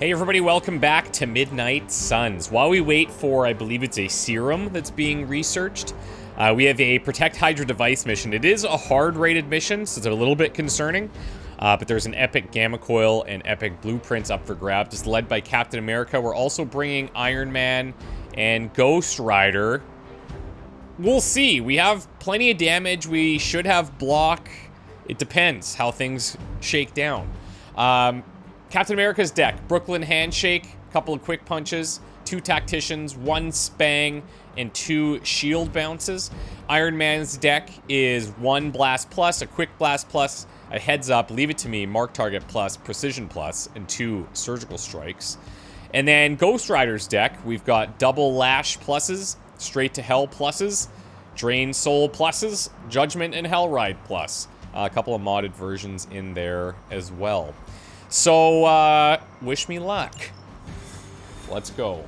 Hey everybody, welcome back to Midnight Suns. While we wait for, I believe it's a serum that's being researched, we have a Protect Hydra device mission. It is a hard-rated mission, so it's a little bit concerning, but there's an epic gamma coil and epic blueprints up for grabs. It's led by Captain America. We're also bringing Iron Man and Ghost Rider. We'll see. We have plenty of damage. We should have block. It depends how things shake down. Captain America's deck, Brooklyn Handshake, couple of quick punches, 2 tacticians, 1 spang, and 2 shield bounces. Iron Man's deck is 1 blast plus, a quick blast plus, a heads up, leave it to me, mark target plus, precision plus, and 2 surgical strikes. And then Ghost Rider's deck, we've got double lash pluses, straight to hell pluses, drain soul pluses, judgment and hell ride plus. A couple of modded versions in there as well. So, wish me luck. Let's go.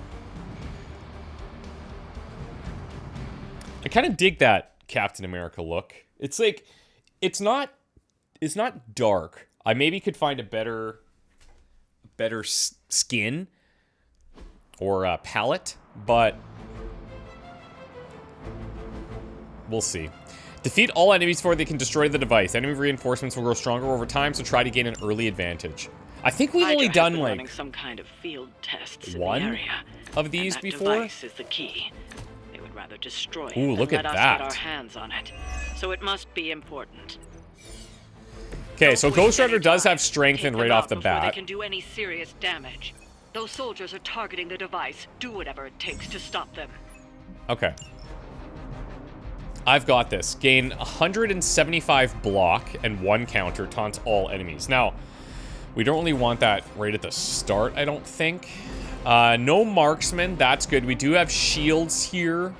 I kind of dig that Captain America look. It's like, it's not dark. I maybe could find a better skin or palette, but we'll see. Defeat all enemies before they can destroy the device. Enemy reinforcements will grow stronger over time, so try to gain an early advantage. I think we've only done like some kind of field tests one in the area, of these and that before. Device is the key. They would rather destroy it Ooh, than look at let us that. get our hands on it. So it must be important. Okay, so Don't Ghost waste Rider any does time. have strength Take and them right out off the before bat. They can do any serious damage. Those soldiers are targeting the device. Do whatever it takes to stop them. Okay. I've got this. Gain 175 block and 1 counter, taunts all enemies. Now, we don't really want that right at the start, I don't think. No marksman, that's good. We do have shields here.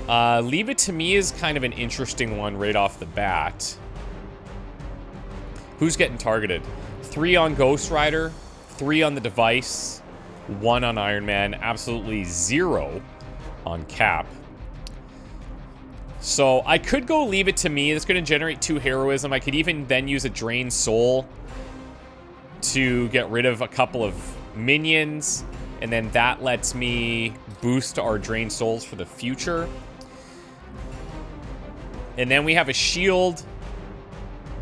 Leave it to me is kind of an interesting one right off the bat. Who's getting targeted? 3 on Ghost Rider, 3 on the device, 1 on Iron Man, absolutely 0 on Cap. So I could go leave it to me. It's going to generate 2 heroism. I could even then use a Drain Soul to get rid of a couple of minions. And then that lets me boost our Drain Souls for the future. And then we have a shield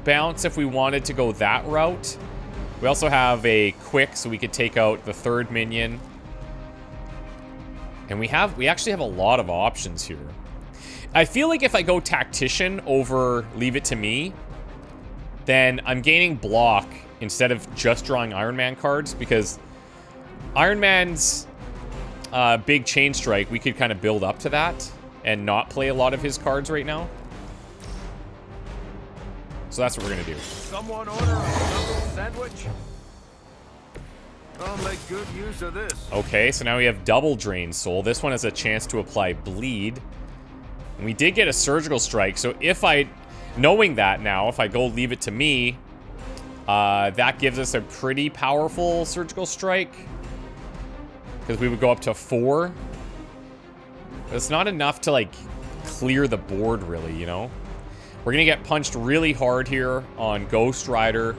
bounce if we wanted to go that route. We also have a quick, so we could take out the 3rd minion. And we actually have a lot of options here. I feel like if I go Tactician over Leave It to Me, then I'm gaining block instead of just drawing Iron Man cards, because Iron Man's big chain strike, we could kind of build up to that and not play a lot of his cards right now. So that's what we're going to do. Someone order a double sandwich? I'll make good use of this. Okay, so now we have double Drain Soul. This one has a chance to apply Bleed. And we did get a surgical strike, so if knowing that now, if I go Leave It to Me, that gives us a pretty powerful surgical strike. Because we would go up to 4. But it's not enough to, like, clear the board, really, you know? We're going to get punched really hard here on Ghost Rider.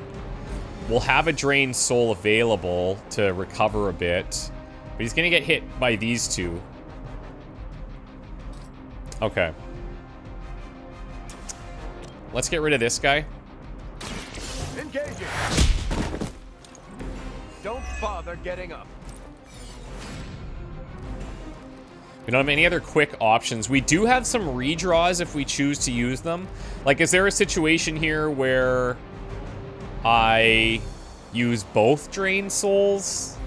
We'll have a Drain Soul available to recover a bit. But he's going to get hit by these 2. Okay. Let's get rid of this guy. Engaging. Don't bother getting up. We don't have any other quick options. We do have some redraws if we choose to use them. Like, is there a situation here where I use both Drain Souls?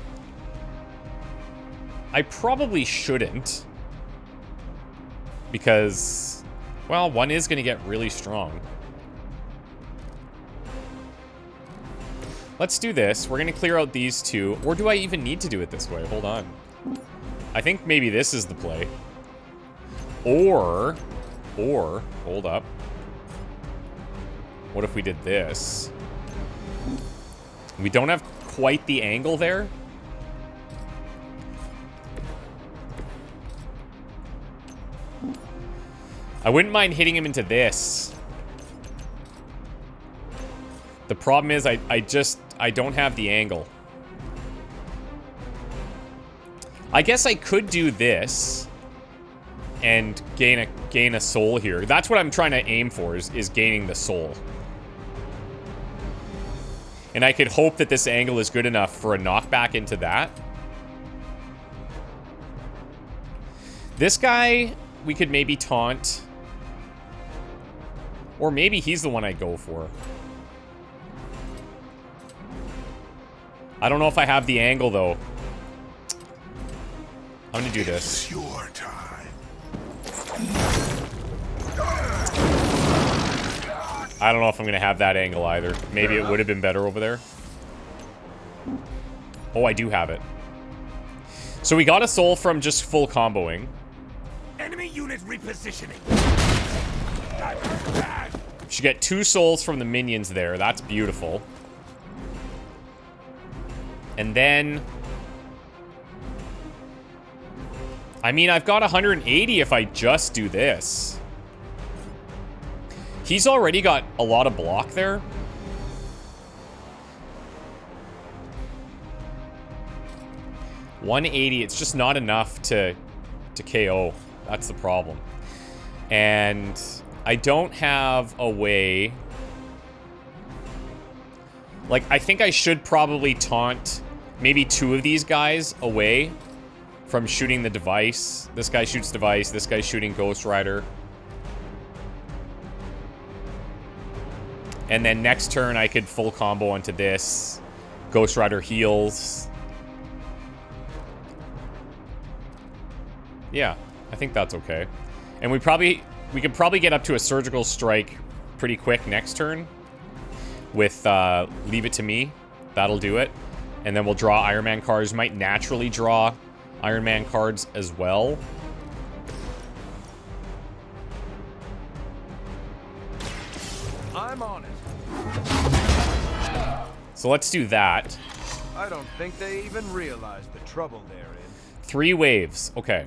I probably shouldn't. Because, well, one is going to get really strong. Let's do this. We're going to clear out these 2. Or do I even need to do it this way? Hold on. I think maybe this is the play. Or, hold up. What if we did this? We don't have quite the angle there. I wouldn't mind hitting him into this. The problem is I don't have the angle. I guess I could do this and gain a soul here. That's what I'm trying to aim for, is gaining the soul. And I could hope that this angle is good enough for a knockback into that. This guy, we could maybe taunt. Or maybe he's the one I go for. I don't know if I have the angle, though. I'm gonna do this. It's your time. I don't know if I'm gonna have that angle either. Maybe it would have been better over there. Oh, I do have it. So we got a soul from just full comboing. Enemy unit repositioning. Should get 2 souls from the minions there. That's beautiful. And then... I mean, I've got 180 if I just do this. He's already got a lot of block there. $180, it's just not enough to KO. That's the problem. And I don't have a way... Like, I think I should probably taunt maybe 2 of these guys away from shooting the device. This guy shoots device, this guy's shooting Ghost Rider. And then next turn I could full combo onto this. Ghost Rider heals. Yeah, I think that's okay. And we could probably get up to a surgical strike pretty quick next turn with Leave It to Me. That'll do it. And then we'll draw Iron Man cards. Might naturally draw Iron Man cards as well. I'm on it. So let's do that. I don't think they even realize the trouble they're in. 3 waves. Okay.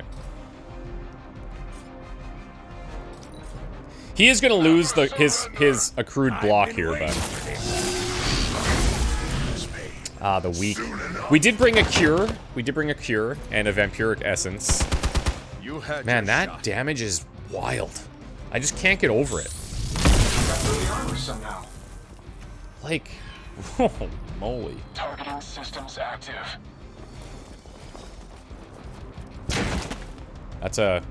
He is going to lose his accrued block here, but... the weak. We did bring a cure. We did bring a cure and a vampiric essence. You had Man, your that shot. damage is wild. I just can't get over it. Like, oh, moly. Targeting systems active. That's a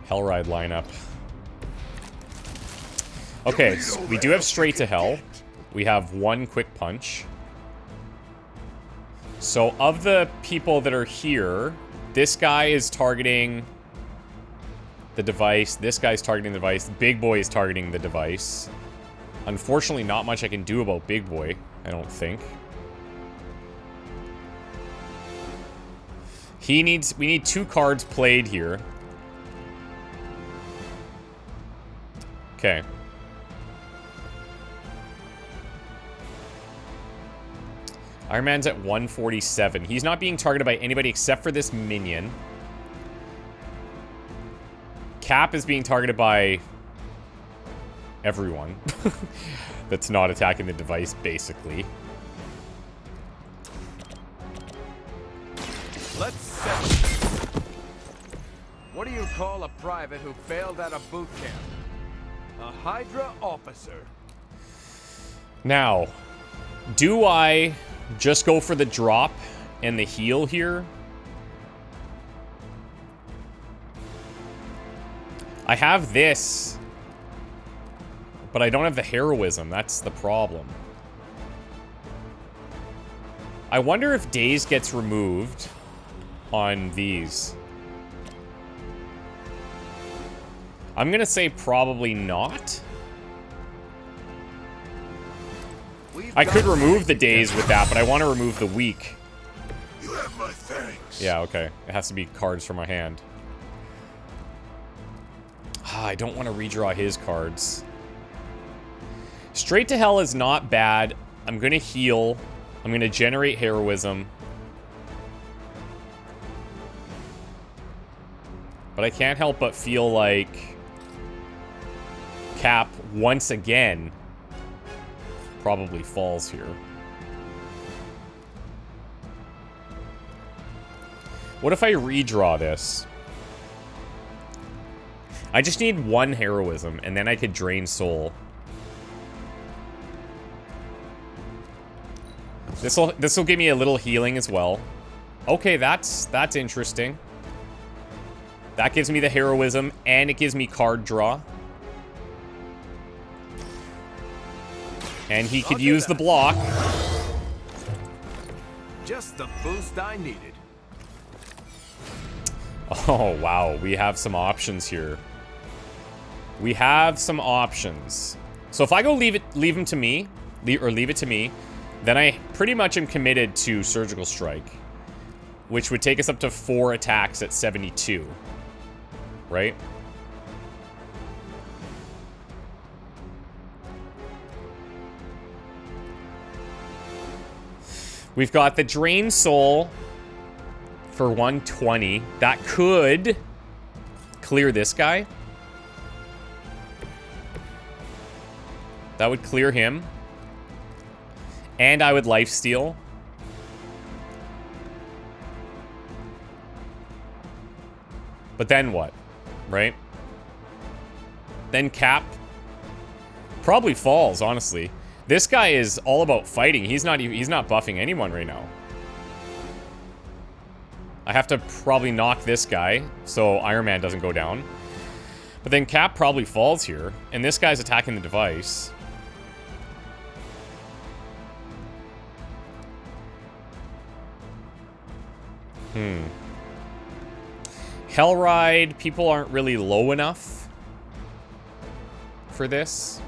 Hellride lineup. Okay, so we do have straight to hell. We have 1 quick punch. So of the people that are here, this guy is targeting the device. This guy's targeting the device. Big Boy is targeting the device. Unfortunately, not much I can do about Big Boy, I don't think. We need 2 cards played here. Okay. Iron Man's at 147. He's not being targeted by anybody except for this minion. Cap is being targeted by everyone that's not attacking the device, basically. Let's set. What do you call a private who failed at a boot camp? A Hydra officer. Now, do I just go for the drop and the heal here? I have this, but I don't have the heroism. That's the problem. I wonder if Daze gets removed on these. I'm gonna say probably not. I could remove the Daze with that, but I want to remove the weak. You have my thanks. Yeah, okay. It has to be cards from my hand. I don't want to redraw his cards. Straight to hell is not bad. I'm going to heal. I'm going to generate heroism. But I can't help but feel like Cap, once again, probably falls here. What if I redraw this? I just need 1 heroism, and then I could drain soul. This'll give me a little healing as well. Okay, that's interesting. That gives me the heroism, and it gives me card draw. And he could use the block. Just the boost I needed. Oh, wow. We have some options here. We have some options. So if I go leave him to me, leave it to me, then I pretty much am committed to Surgical Strike, which would take us up to 4 attacks at 72. Right? We've got the Drain Soul for 120. That could clear this guy. That would clear him. And I would lifesteal. But then what? Right? Then Cap probably falls, honestly. This guy is all about fighting. He's not buffing anyone right now. I have to probably knock this guy so Iron Man doesn't go down. But then Cap probably falls here, and this guy's attacking the device. Hellride, people aren't really low enough for this.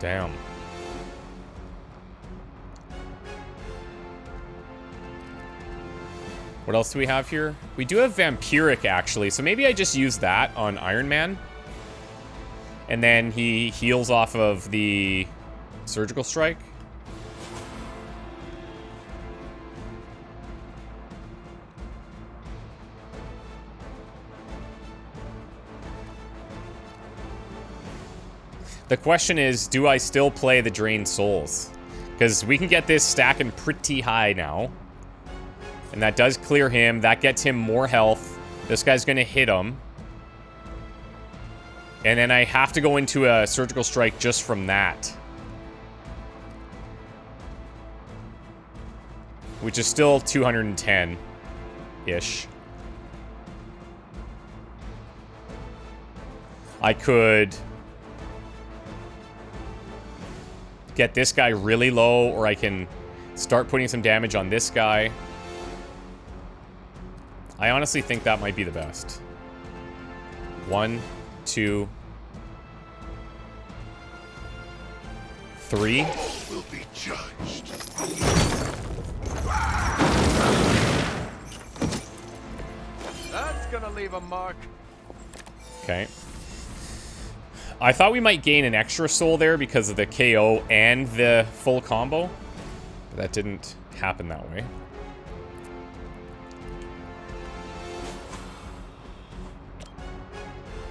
Damn. What else do we have here? We do have Vampiric, actually, so maybe I just use that on Iron Man. And then he heals off of the Surgical Strike. The question is, do I still play the Drained Souls? Because we can get this stacking pretty high now. And that does clear him. That gets him more health. This guy's going to hit him. And then I have to go into a Surgical Strike just from that. Which is still 210-ish. I could get this guy really low, or I can start putting some damage on this guy. I honestly think that might be the best. 1, 2, 3. Will be judged. That's gonna leave a mark. Okay. I thought we might gain an extra soul there because of the KO and the full combo. But that didn't happen that way.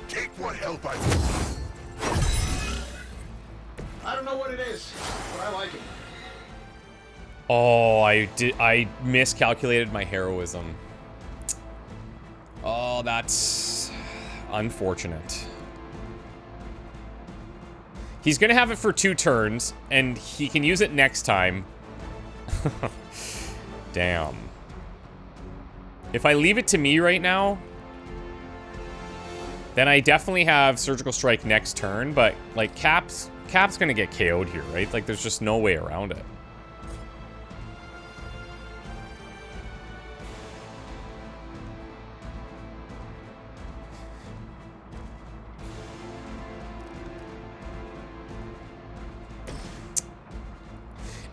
Take what help I I don't know what it is, but I like it. Oh, I miscalculated my heroism. Oh, that's unfortunate. He's gonna have it for 2 turns, and he can use it next time. Damn. If I leave it to me right now, then I definitely have Surgical Strike next turn, but, like, Cap's gonna get KO'd here, right? Like, there's just no way around it.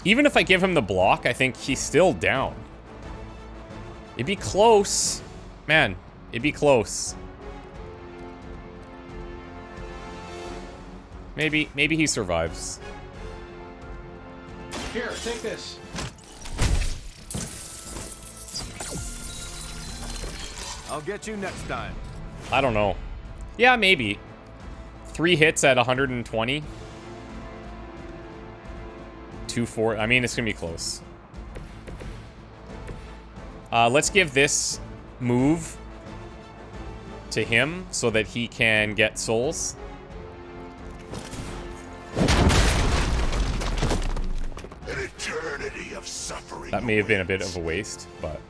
Even if I give him the block, I think he's still down. It'd be close. Man, it'd be close. Maybe he survives. Here, take this. I'll get you next time. I don't know. Yeah, maybe. 3 hits at 120. 2-4. I mean, it's gonna be close. Let's give this move to him so that he can get souls. An eternity of suffering. That may have been a bit of a waste, but...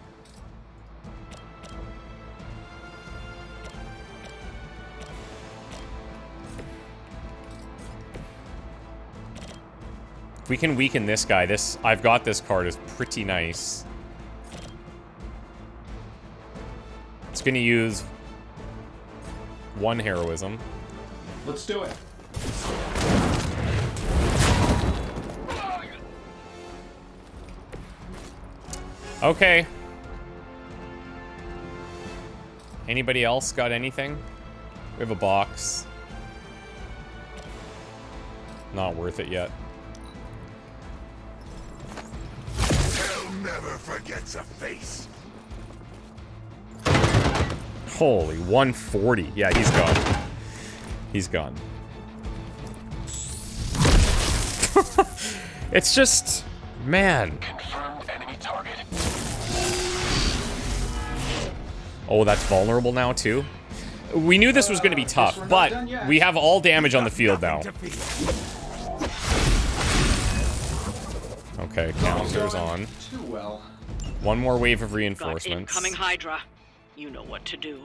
if we can weaken this guy, this I've got this card is pretty nice. It's gonna use 1 heroism. Let's do it. Okay. Anybody else got anything? We have a box. Not worth it yet. Hell never forgets a face. Holy, 140. Yeah, he's gone. He's gone. It's just... man. Confirmed enemy target. Oh, that's vulnerable now, too? We knew this was going to be tough, but we have all damage on the field now. Okay, counters on. Too well. One more wave of Got reinforcements. incoming Hydra. You know what to do.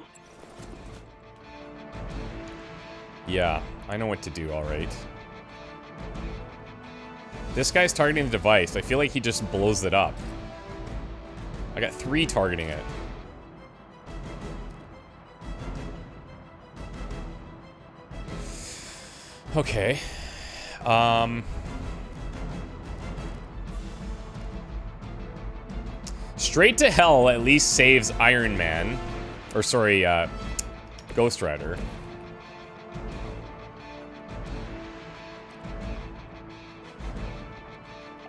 Yeah, I know what to do, alright. This guy's targeting the device. I feel like he just blows it up. I got 3 targeting it. Okay. Straight to Hell at least saves Iron Man. Or sorry, Ghost Rider.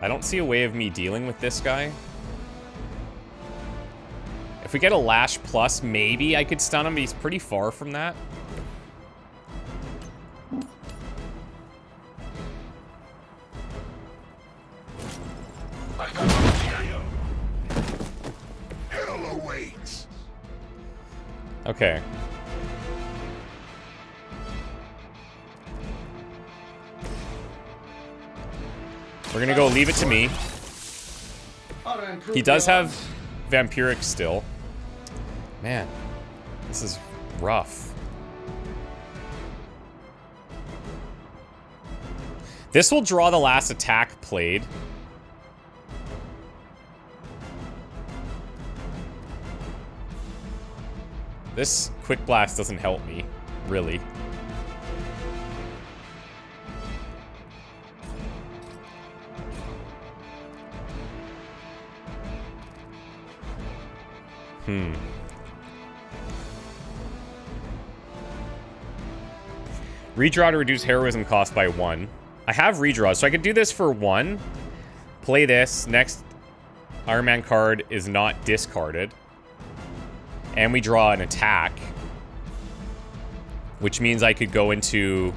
I don't see a way of me dealing with this guy. If we get a Lash Plus, maybe I could stun him, but he's pretty far from that. I've got material. Hell awaits. Okay. We're gonna go leave it to me. He does have Vampiric still. Man, this is rough. This will draw the last attack played. This Quick Blast doesn't help me, really. Redraw to reduce heroism cost by 1. I have redraw, so I could do this for 1. Play this. Next Iron Man card is not discarded. And we draw an attack. Which means I could go into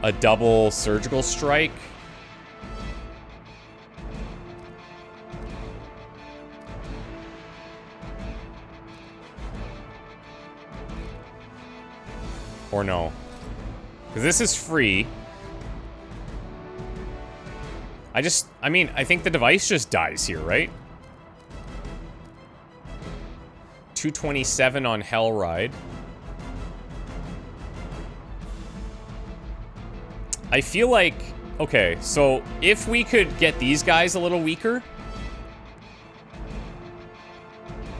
a double surgical strike. Or no. Because this is free. I mean, I think the device just dies here, right? 227 on Hellride. I feel like... okay, so if we could get these guys a little weaker,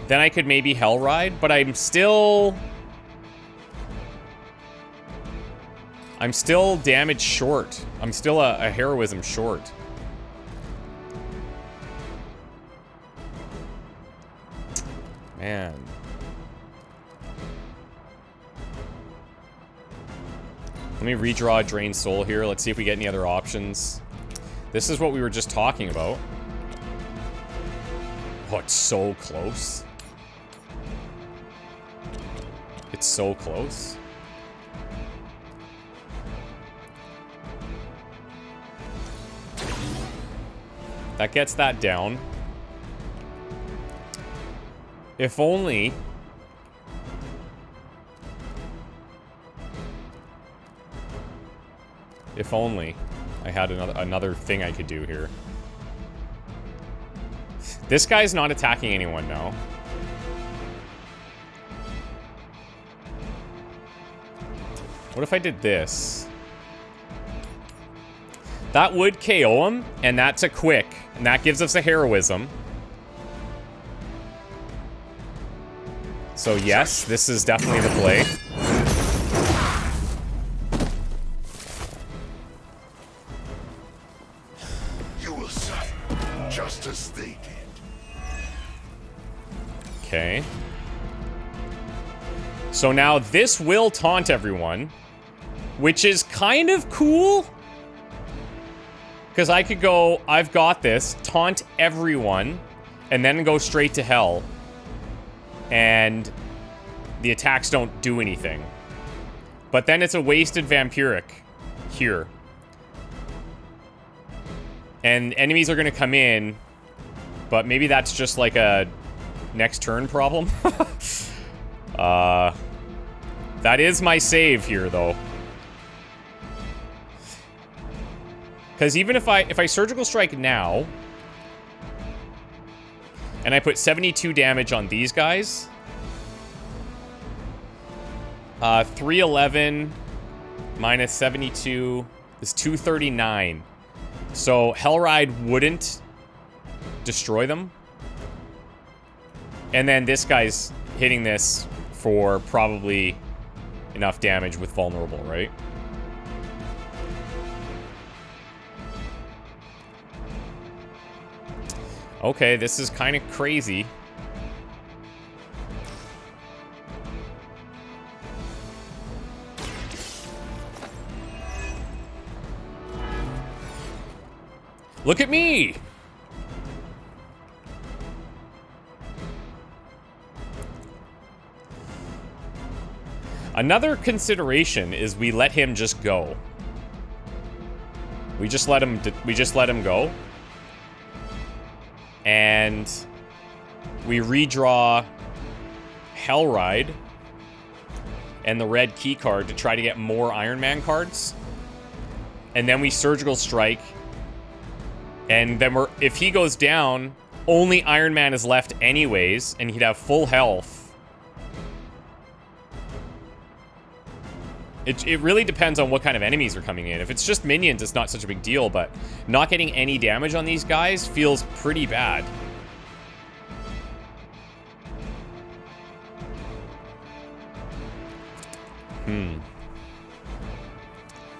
then I could maybe Hellride, but I'm still damage short. I'm still a heroism short. Man. Let me redraw Drain Soul here. Let's see if we get any other options. This is what we were just talking about. Oh, it's so close. It's so close. That gets that down. If only... If only I had another thing I could do here. This guy's not attacking anyone now. What if I did this? That would KO him, and that's a quick. And that gives us a heroism. So yes, this is definitely the play. You will suffer, just as they did. Okay. So now this will taunt everyone, which is kind of cool. Because I could go, I've got this, taunt everyone, and then go straight to hell. And the attacks don't do anything. But then it's a wasted vampiric here. And enemies are going to come in, but maybe that's just like a next turn problem. That is my save here, though. Because even if I surgical strike now, and I put 72 damage on these guys, 311 minus 72 is 239. So Hellride wouldn't destroy them. And then this guy's hitting this for probably enough damage with vulnerable, right? Okay, this is kind of crazy. Look at me! Another consideration is we let him just go. We just let him go. And we redraw Hellride and the red key card to try to get more Iron Man cards. And then we surgical strike. And then if he goes down, only Iron Man is left anyways, and he'd have full health. It really depends on what kind of enemies are coming in. If it's just minions, it's not such a big deal, but not getting any damage on these guys feels pretty bad.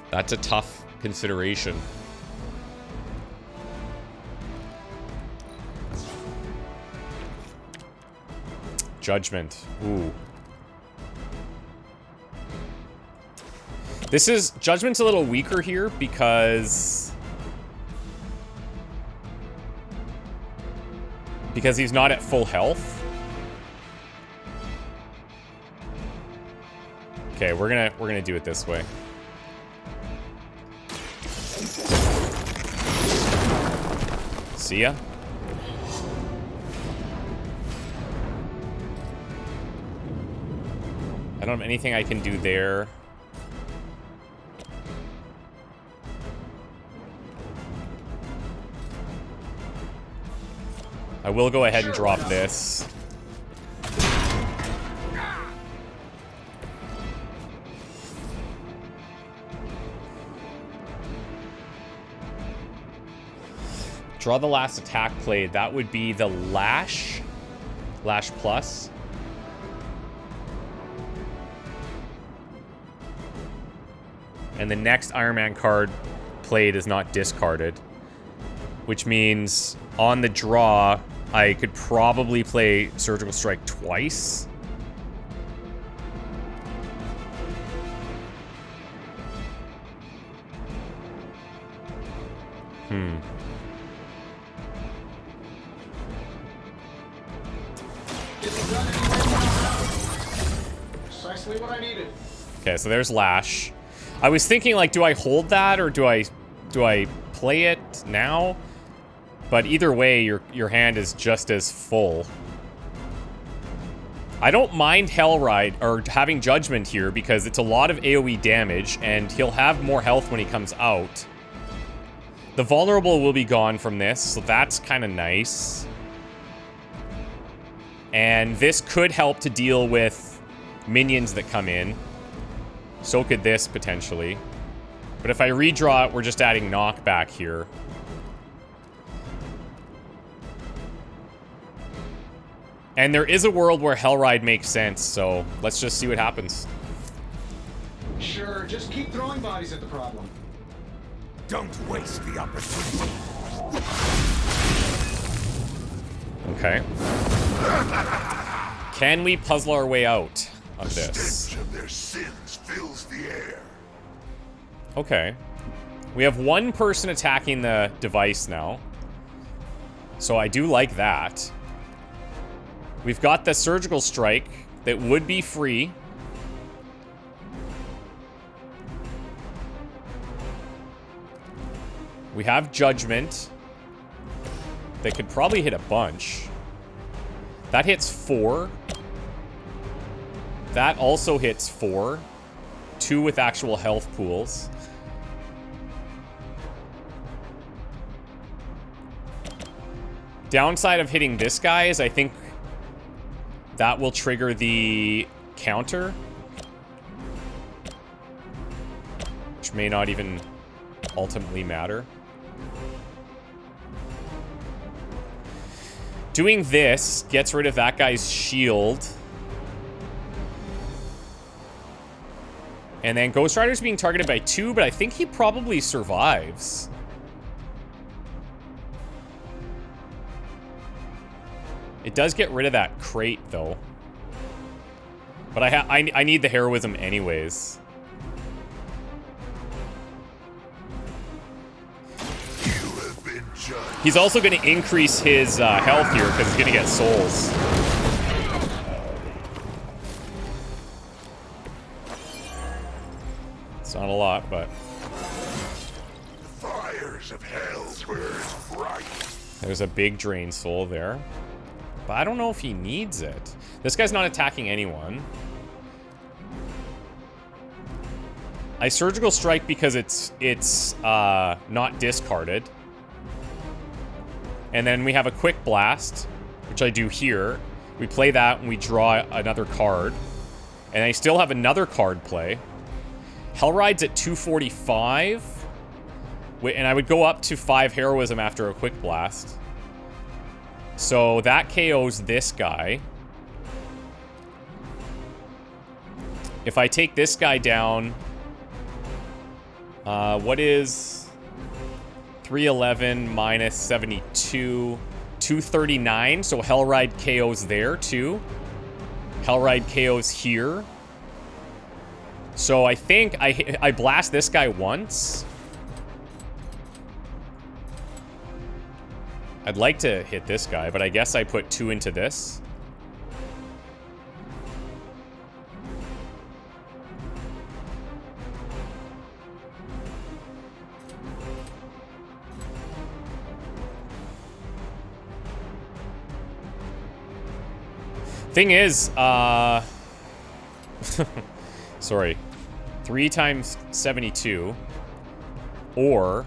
That's a tough consideration. Judgment. Ooh. Judgment's a little weaker here because he's not at full health. Okay, we're gonna do it this way. See ya. I don't have anything I can do there. I will go ahead and drop this. Draw the last attack played. That would be the Lash. Lash Plus. And the next Iron Man card played is not discarded. Which means on the draw, I could probably play Surgical Strike twice. Precisely what I needed. Okay, so there's Lash. I was thinking, like, do I hold that or do I play it now? But either way, your hand is just as full. I don't mind Hellride, or having Judgment here, because it's a lot of AoE damage, and he'll have more health when he comes out. The Vulnerable will be gone from this, so that's kind of nice. And this could help to deal with minions that come in. So could this, potentially. But if I redraw it, we're just adding knockback here. And there is a world where Hellride makes sense, so let's just see what happens. Sure, just keep throwing bodies at the problem. Don't waste the opportunity. Okay. Can we puzzle our way out of this? The stench of their sins fills the air. Okay. We have one person attacking the device now. So I do like that. We've got the surgical strike that would be free. We have judgment that could probably hit a bunch. That hits 4. That also hits 4. 2 with actual health pools. Downside of hitting this guy is I think that will trigger the counter, which may not even ultimately matter. Doing this gets rid of that guy's shield. And then Ghost Rider's being targeted by 2, but I think he probably survives. It does get rid of that crate, though. But I need the heroism anyways. You have been judged. He's also going to increase his health here because he's going to get souls. It's not a lot, but... The fires of hell burn bright. There's a big drain soul there. But I don't know if he needs it. This guy's not attacking anyone. I surgical strike because it's not discarded. And then we have a quick blast, which I do here. We play that and we draw another card. And I still have another card play. Hellride's at 245. And I would go up to 5 heroism after a quick blast. So that KOs this guy. If I take this guy down, what is 311 minus 72? 239. So Hellride KOs there too. Hellride KOs here. So I think I blast this guy once. I'd like to hit this guy, but I guess I put 2 into this. Thing is, sorry, 3 times 72, or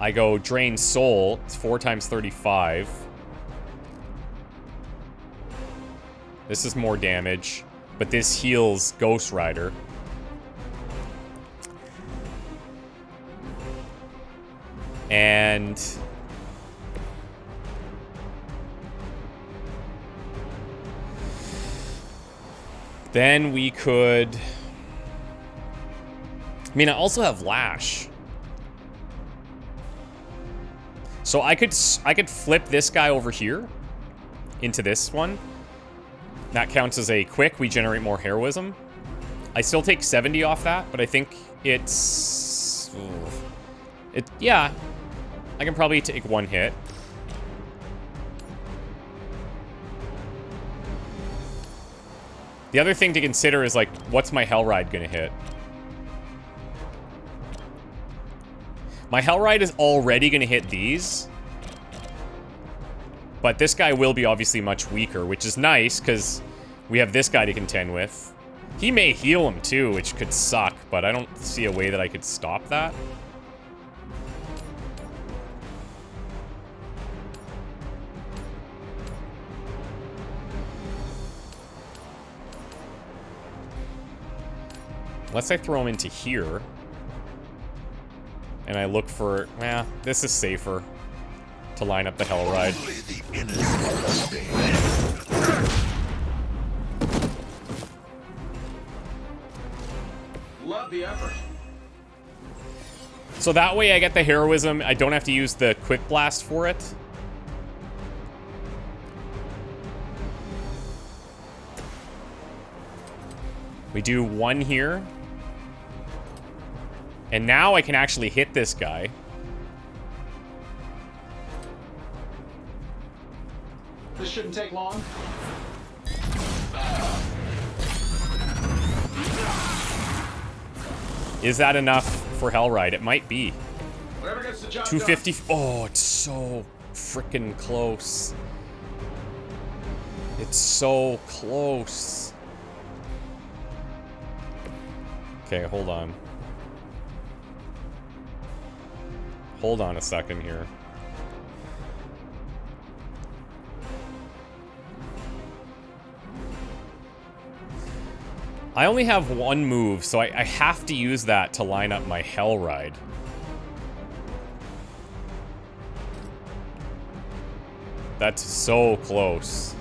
I go drain soul, it's 4 times 35. This is more damage, but this heals Ghost Rider. And then we could, I mean, I also have Lash. So I could flip this guy over here into this one. That counts as a quick. We generate more heroism. I still take 70 off that, but I think it's... yeah. I can probably take 1 hit. The other thing to consider is, like, what's my Hellride gonna hit? My Hellride is already going to hit these. But this guy will be obviously much weaker, which is nice, because we have this guy to contend with. He may heal him too, which could suck, but I don't see a way that I could stop that. Unless I throw him into here. And I look for... this is safer. To line up the Hell Ride. Only the innocent stay. Love the effort. So that way I get the heroism. I don't have to use the quick blast for it. We do one here. And now I can actually hit this guy. This shouldn't take long. Is that enough for Hellride? It might be. Whatever gets the job 250. Oh, it's so freaking close. It's so close. Okay, hold on. Hold on a second here. I only have one move, so I have to use that to line up my Hell Ride. That's so close.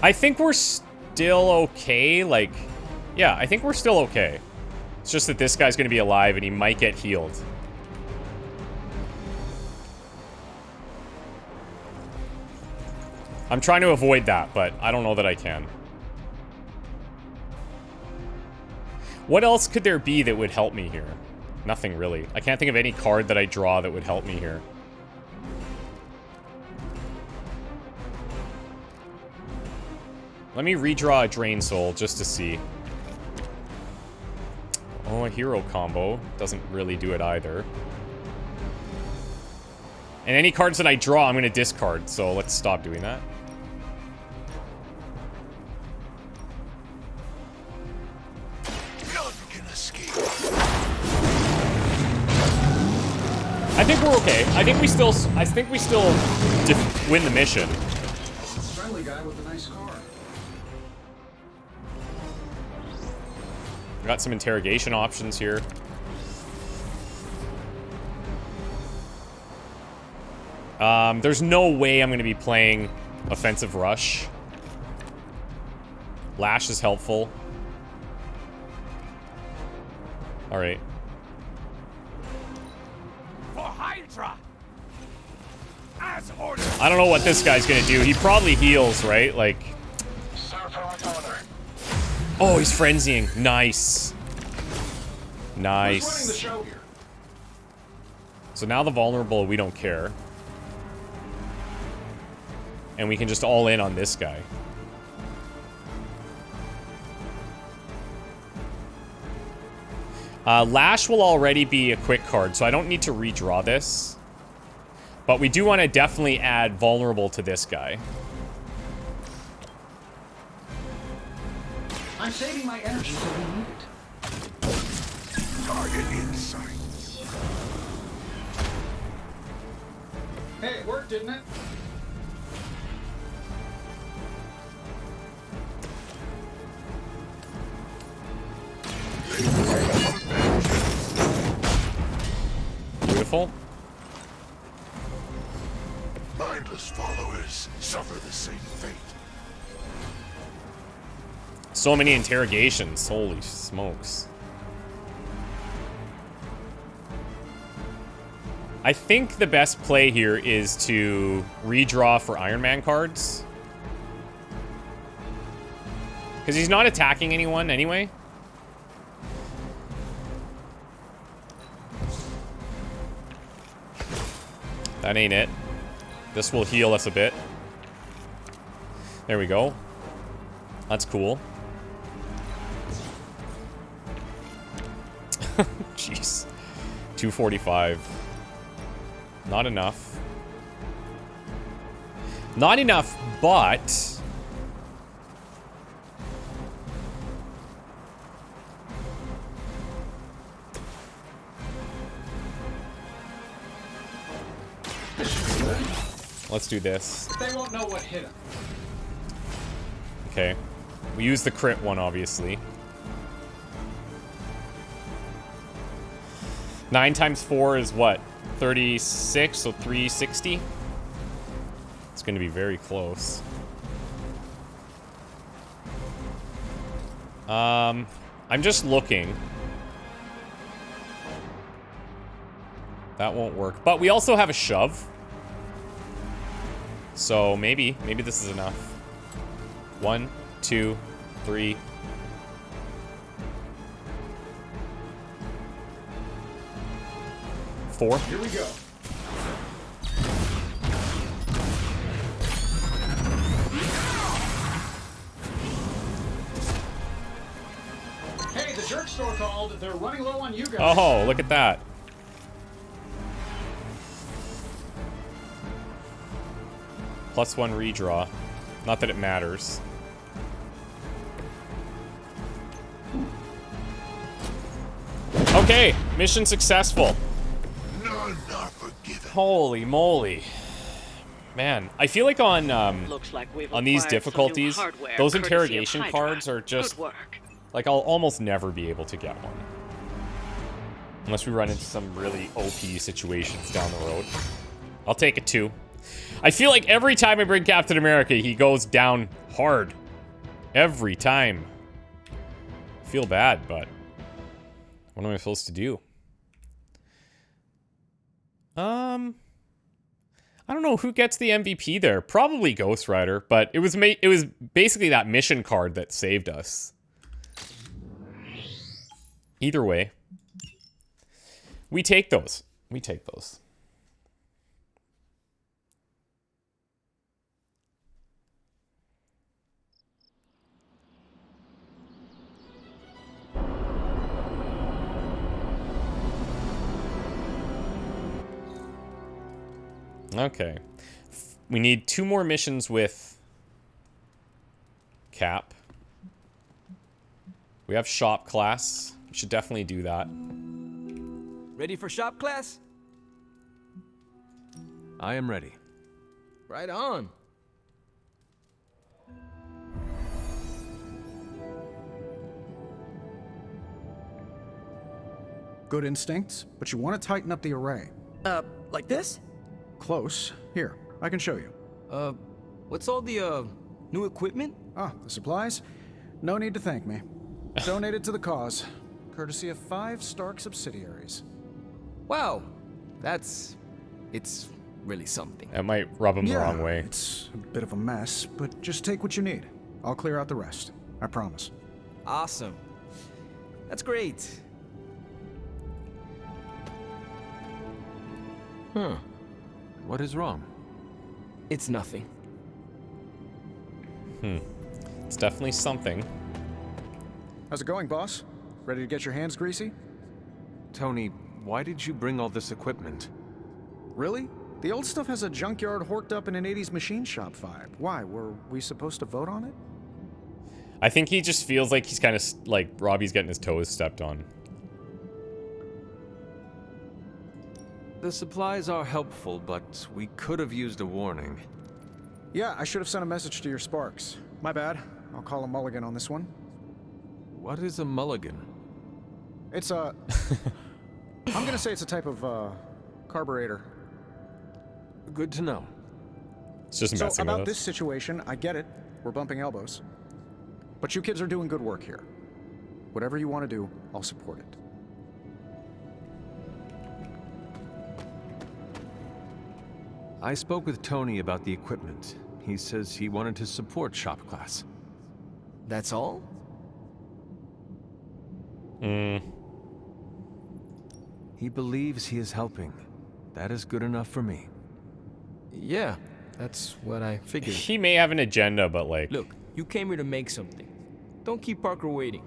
I think we're still okay. Like, yeah, I think we're still okay. It's just that this guy's going to be alive and he might get healed. I'm trying to avoid that, but I don't know that I can. What else could there be that would help me here? Nothing really. I can't think of any card that I draw that would help me here. Let me redraw a Drain Soul just to see. Oh, a hero combo. Doesn't really do it either. And any cards that I draw, I'm going to discard, so let's stop doing that. None can escape. I think we're okay. I think we still win the mission. Friendly guy with a nice car. Got some interrogation options here. There's no way I'm going to be playing Offensive Rush. Lash is helpful. Alright. For Hydra! As ordered! I don't know what this guy's going to do. He probably heals, right? Like... Oh, he's frenzying. Nice. Who's running the Nice. show here? So now the vulnerable, we don't care. And we can just all in on this guy. Lash will already be a quick card, so I don't need to redraw this. But we do want to definitely add vulnerable to this guy. I'm saving my energy till we need it. Target in sight. Hey, it worked, didn't it? Beautiful. Mindless followers suffer the same fate. So many interrogations. Holy smokes. I think the best play here is to redraw for Iron Man cards. Because he's not attacking anyone anyway. That ain't it. This will heal us a bit. There we go. That's cool. Jeez. 245. Not enough. Not enough, but... Let's do this. They won't know what hit them. Okay. We use the crit one, obviously. 9 times 4 is what? 36, so 360? It's going to be very close. I'm just looking. That won't work. But we also have a shove. So maybe this is enough. 1, 2, 3. Four. Here we go. Hey, the jerk store called. They're running low on you guys. Oh, look at that. +1 redraw. Not that it matters. Okay, mission successful. None are forgiven. Holy moly. Man, I feel like on Looks like we've these acquired some new difficulties, hardware those courtesy interrogation of Hydra. cards are just... Good work. Like, I'll almost never be able to get one. Unless we run into some really OP situations down the road. I'll take a 2. I feel like every time I bring Captain America, he goes down hard. Every time. I feel bad, but... what am I supposed to do? I don't know who gets the MVP there. Probably Ghost Rider, but it was basically that mission card that saved us. Either way, we take those. We take those. Okay. We need 2 more missions with Cap. We have shop class. We should definitely do that. Ready for shop class? I am ready. Right on. Good instincts, but you want to tighten up the array. Like this? Close. Here, I can show you. What's all the, new equipment? Ah, the supplies? No need to thank me. Donated to the cause, courtesy of 5 Stark subsidiaries. Wow. It's really something. That might rub him the wrong way. It's a bit of a mess, but just take what you need. I'll clear out the rest. I promise. Awesome. That's great. Huh. What is wrong? It's nothing. It's definitely something. How's it going, boss? Ready to get your hands greasy? Tony, why did you bring all this equipment? Really? The old stuff has a junkyard horked up in an 80s machine shop vibe. Why? Were we supposed to vote on it? I think he just feels like he's kind of like Robbie's getting his toes stepped on. The supplies are helpful, but we could have used a warning. Yeah, I should have sent a message to your Sparks. My bad. I'll call a mulligan on this one. What is a mulligan? It's a... I'm gonna say it's a type of, carburetor. Good to know. It's just So, messing with about us. this situation, I get it. We're bumping elbows. But you kids are doing good work here. Whatever you want to do, I'll support it. I spoke with Tony about the equipment. He says he wanted to support shop class. That's all? He believes he is helping. That is good enough for me. Yeah, that's what I figured. He may have an agenda, but like... Look, you came here to make something. Don't keep Parker waiting.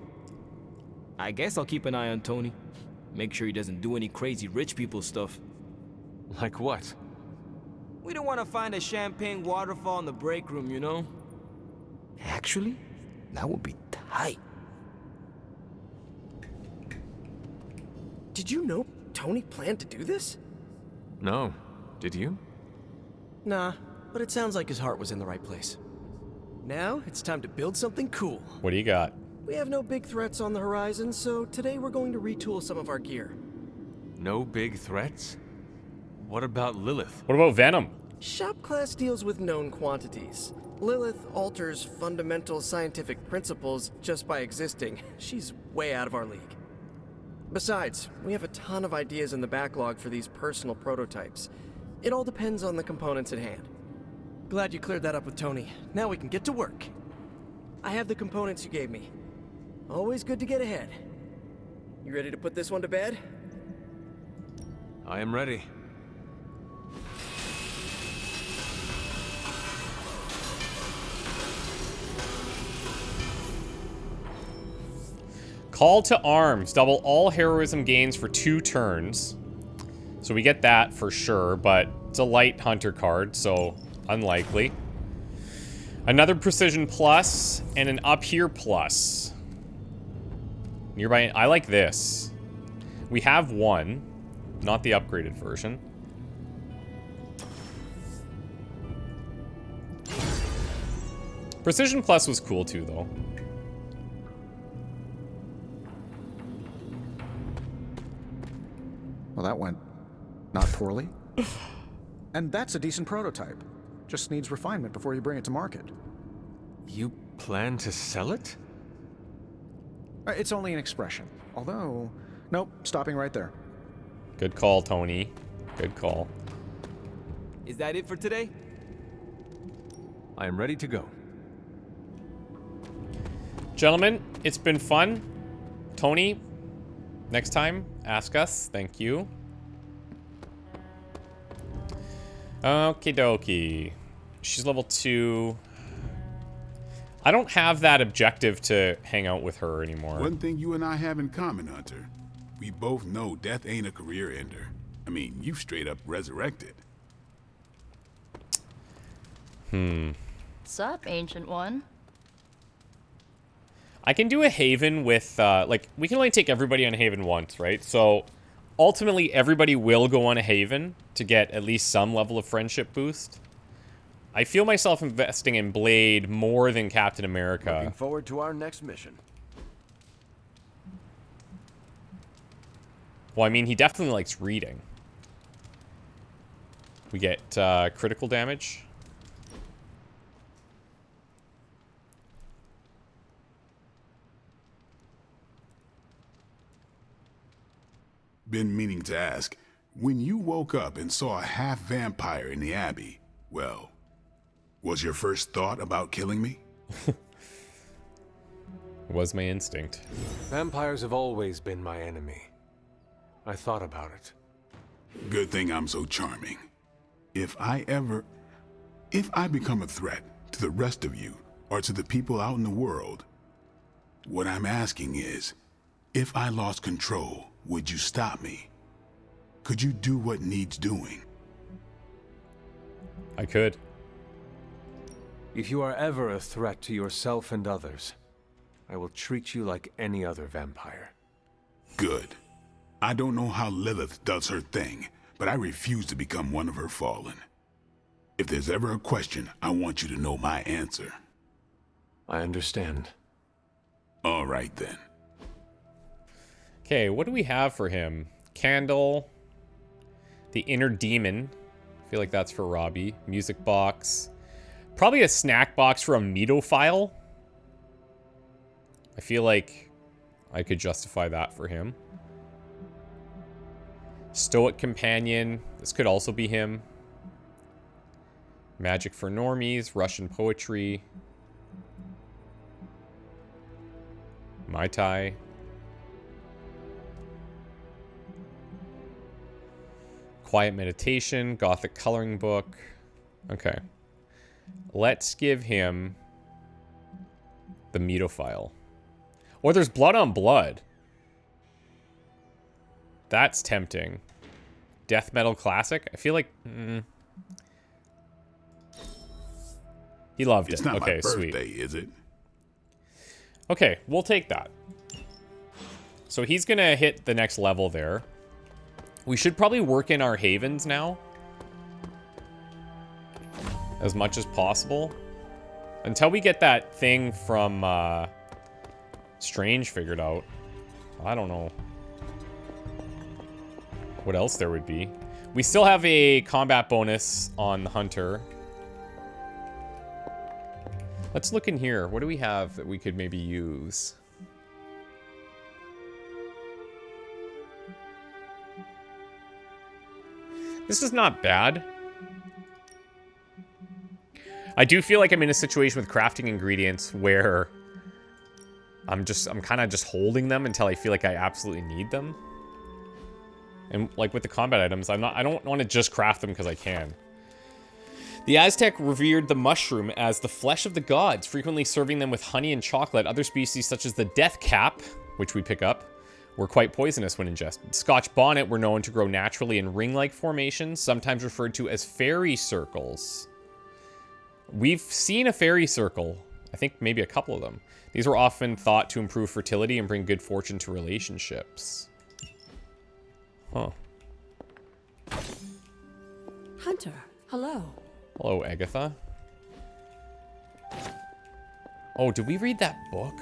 I guess I'll keep an eye on Tony. Make sure he doesn't do any crazy rich people stuff. Like what? We don't want to find a champagne waterfall in the break room, you know? Actually, that would be tight. Did you know Tony planned to do this? No. Did you? Nah, but it sounds like his heart was in the right place. Now, it's time to build something cool. What do you got? We have no big threats on the horizon, so today we're going to retool some of our gear. No big threats? What about Lilith? What about Venom? Shop class deals with known quantities. Lilith alters fundamental scientific principles just by existing. She's way out of our league. Besides, we have a ton of ideas in the backlog for these personal prototypes. It all depends on the components at hand. Glad you cleared that up with Tony. Now we can get to work. I have the components you gave me. Always good to get ahead. You ready to put this one to bed? I am ready. Call to arms. Double all heroism gains for 2 turns. So we get that for sure, but it's a light hunter card, so unlikely. Another precision plus and an up here plus. Nearby, I like this. We have one, not the upgraded version. Precision plus was cool too, though. Well, that went not poorly. And that's a decent prototype. Just needs refinement before you bring it to market. You plan to sell it? It's only an expression. Although, nope, stopping right there. Good call, Tony. Good call. Is that it for today? I am ready to go. Gentlemen, it's been fun. Tony, next time, ask us. Thank you. Okie dokie. She's level 2. I don't have that objective to hang out with her anymore. One thing you and I have in common, Hunter. We both know death ain't a career ender. I mean, you straight up resurrected. Sup, Ancient One? I can do a Haven with, like, we can only take everybody on a Haven once, right? So, ultimately, everybody will go on a Haven to get at least some level of friendship boost. I feel myself investing in Blade more than Captain America. Looking forward to our next mission. Well, I mean, he definitely likes reading. We get critical damage. Been meaning to ask, when you woke up and saw a half vampire in the Abbey, well, was your first thought about killing me? Was my instinct. Vampires have always been my enemy. I thought about it. Good thing I'm so charming. If I become a threat to the rest of you, or to the people out in the world, what I'm asking is, if I lost control, would you stop me? Could you do what needs doing? I could. If you are ever a threat to yourself and others, I will treat you like any other vampire. Good. I don't know how Lilith does her thing, but I refuse to become one of her fallen. If there's ever a question, I want you to know my answer. I understand. All right then. Okay, what do we have for him? Candle. The Inner Demon. I feel like that's for Robbie. Music box. Probably a snack box for a Medophile. I feel like I could justify that for him. Stoic Companion. This could also be him. Magic for Normies. Russian Poetry. Mai Tai. Quiet Meditation. Gothic Coloring Book. Okay. Let's give him the Metophile. Or there's blood on blood. That's tempting. Death Metal Classic? I feel like... He loved it. It's not Okay, my sweet. birthday, is it? Okay, we'll take that. So he's gonna hit the next level there. We should probably work in our havens now. As much as possible. Until we get that thing from Strange figured out. I don't know what else there would be. We still have a combat bonus on the Hunter. Let's look in here. What do we have that we could maybe use? This is not bad. I do feel like I'm in a situation with crafting ingredients where I'm kind of just holding them until I feel like I absolutely need them. And like with the combat items, I don't want to just craft them because I can. The Aztec revered the mushroom as the flesh of the gods, frequently serving them with honey and chocolate. Other species such as the death cap, which we pick up, were quite poisonous when ingested. Scotch bonnet were known to grow naturally in ring-like formations, sometimes referred to as fairy circles. We've seen a fairy circle. I think maybe a couple of them. These were often thought to improve fertility and bring good fortune to relationships. Huh. Hunter, hello. Hello, Agatha. Oh, did we read that book?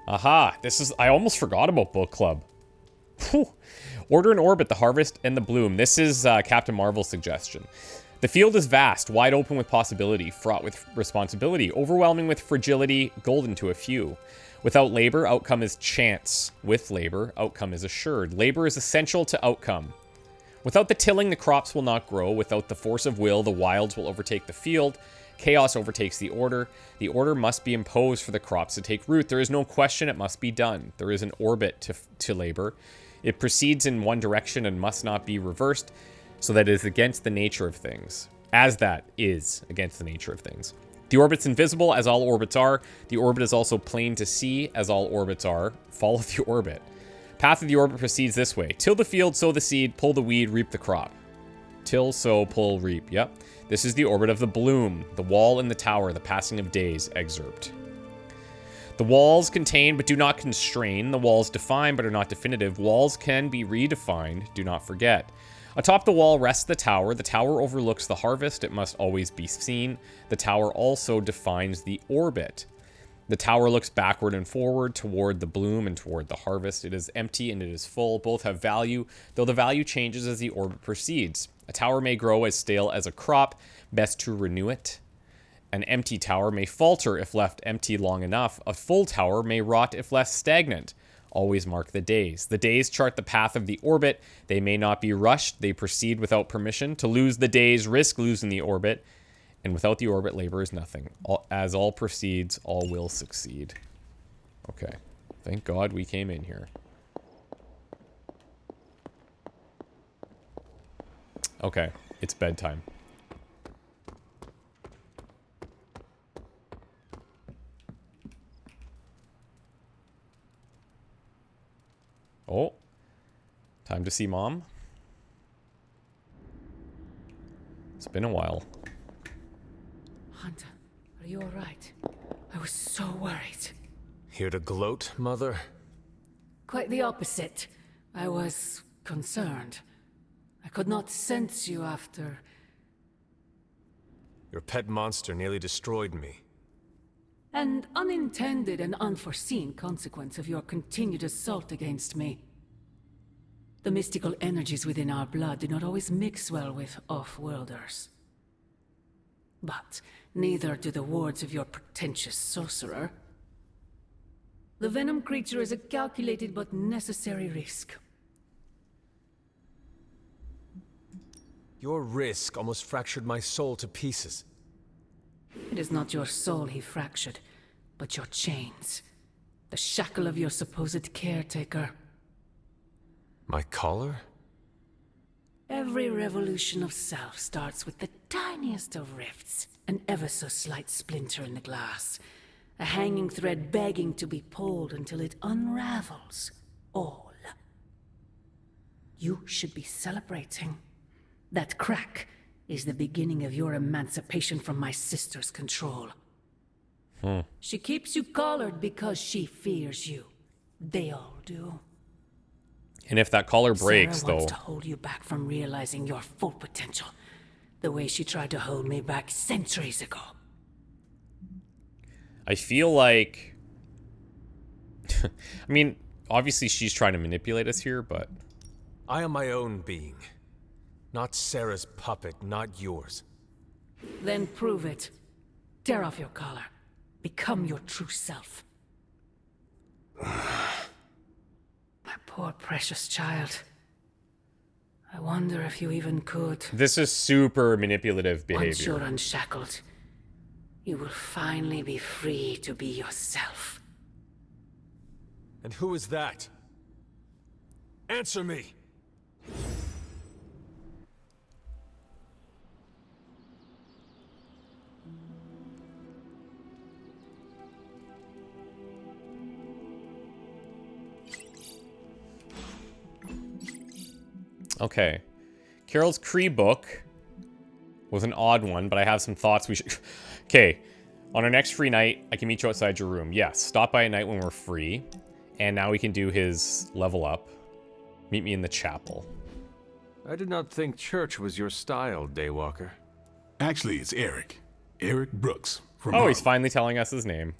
Aha, this is... I almost forgot about book club. Whew. Order and Orbit, the Harvest and the Bloom. This is Captain Marvel's suggestion. The field is vast, wide open with possibility, fraught with responsibility, overwhelming with fragility, golden to a few. Without labor, outcome is chance. With labor, outcome is assured. Labor is essential to outcome. Without the tilling, the crops will not grow. Without the force of will, the wilds will overtake the field. Chaos overtakes the order. The order must be imposed for the crops to take root. There is no question it must be done. There is an orbit to labor. It proceeds in one direction and must not be reversed, so that it is against the nature of things. As that is against the nature of things. The orbit's invisible, as all orbits are. The orbit is also plain to see, as all orbits are. Follow the orbit. Path of the orbit proceeds this way. Till the field, sow the seed, pull the weed, reap the crop. Till, sow, pull, reap. Yep. This is the orbit of the bloom. The wall and the tower, the passing of days. Excerpt. The walls contain but do not constrain. The walls define but are not definitive. Walls can be redefined. Do not forget. Atop the wall rests the tower. The tower overlooks the harvest. It must always be seen. The tower also defines the orbit. The tower looks backward and forward toward the bloom and toward the harvest. It is empty and it is full. Both have value, though the value changes as the orbit proceeds. A tower may grow as stale as a crop. Best to renew it. An empty tower may falter if left empty long enough. A full tower may rot if left stagnant. Always mark the days. The days chart the path of the orbit. They may not be rushed. They proceed without permission. To lose the days, risk losing the orbit. And without the orbit, labor is nothing. As all proceeds, all will succeed. Okay. Thank God we came in here. Okay. It's bedtime. Oh. Time to see Mom. It's been a while. Hunter, are you alright? I was so worried. Here to gloat, Mother? Quite the opposite. I was concerned. I could not sense you after... Your pet monster nearly destroyed me. An unintended and unforeseen consequence of your continued assault against me. The mystical energies within our blood do not always mix well with off-worlders. But neither do the wards of your pretentious sorcerer. The venom creature is a calculated but necessary risk. Your risk almost fractured my soul to pieces. It is not your soul he fractured, but your chains. The shackle of your supposed caretaker. My collar? Every revolution of self starts with the tiniest of rifts, an ever so slight splinter in the glass, a hanging thread begging to be pulled until it unravels all. You should be celebrating. That crack is the beginning of your emancipation from my sister's control. She keeps you collared because she fears you. They all do. And if that collar breaks, Sarah wants though... to hold you back from realizing your full potential, the way she tried to hold me back centuries ago. I feel like... I mean, obviously she's trying to manipulate us here, but... I am my own being. Not Sarah's puppet, not yours. Then prove it. Tear off your collar. Become your true self. My poor precious child. I wonder if you even could. This is super manipulative Once you're behavior. unshackled, you will finally be free to be yourself. And who is that? Answer me! Okay. Carol's Cree book was an odd one, but I have some thoughts we should... Okay. On our next free night, I can meet you outside your room. Yes, stop by at night when we're free. And now we can do his level up. Meet me in the chapel. I did not think church was your style, Daywalker. Actually, it's Eric. Eric Brooks from Oh, he's Harlem. finally telling us his name.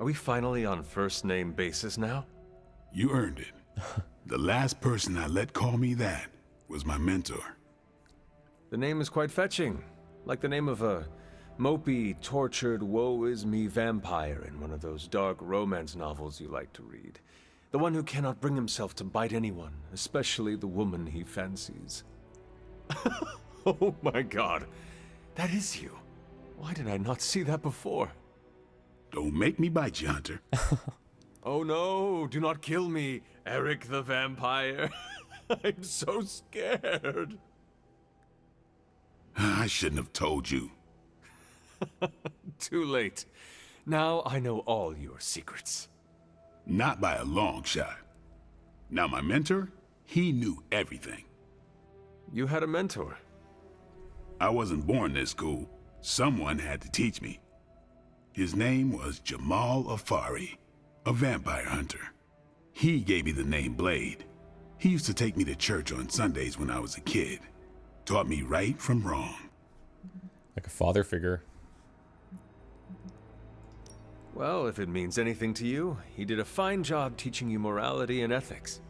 Are we finally on first name basis now? You earned it. The last person I let call me that was my mentor. The name is quite fetching. Like the name of a mopey, tortured, woe-is-me vampire in one of those dark romance novels you like to read. The one who cannot bring himself to bite anyone, especially the woman he fancies. Oh my god. That is you. Why did I not see that before? Don't make me bite you, Hunter. Oh no, do not kill me, Eric the vampire. I'm so scared. I shouldn't have told you. Too late. Now I know all your secrets. Not by a long shot. Now, my mentor, he knew everything. You had a mentor. I wasn't born this cool. Someone had to teach me. His name was Jamal Afari, a vampire hunter. He gave me the name Blade. He used to take me to church on Sundays when I was a kid. Taught me right from wrong. Like a father figure. Well, if it means anything to you, he did a fine job teaching you morality and ethics.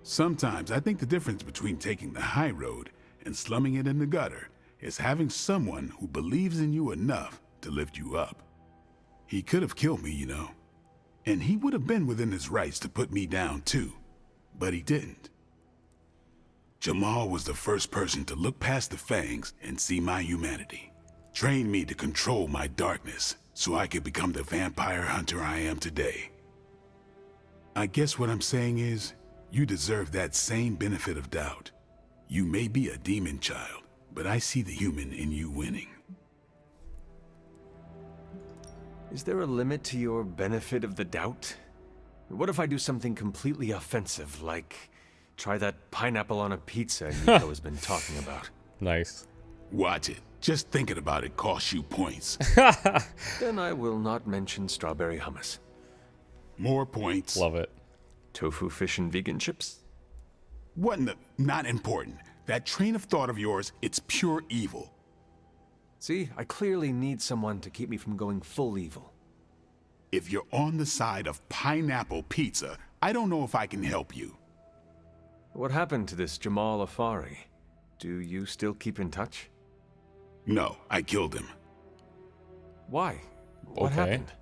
Sometimes I think the difference between taking the high road and slumming it in the gutter is having someone who believes in you enough to lift you up. He could have killed me, you know. And he would have been within his rights to put me down too. But he didn't. Jamal was the first person to look past the fangs and see my humanity. Trained me to control my darkness so I could become the vampire hunter I am today. I guess what I'm saying is, you deserve that same benefit of doubt. You may be a demon child, but I see the human in you winning. Is there a limit to your benefit of the doubt? What if I do something completely offensive, like try that pineapple on a pizza Nico has been talking about? Nice. Watch it. Just thinking about it costs you points. Then I will not mention strawberry hummus. More points. Love it. Tofu fish and vegan chips? What in the... Not important. That train of thought of yours, it's pure evil. See, I clearly need someone to keep me from going full evil. If you're on the side of pineapple pizza, I don't know if I can help you. What happened to this Jamal Afari? Do you still keep in touch? No, I killed him. Why? What Okay. happened?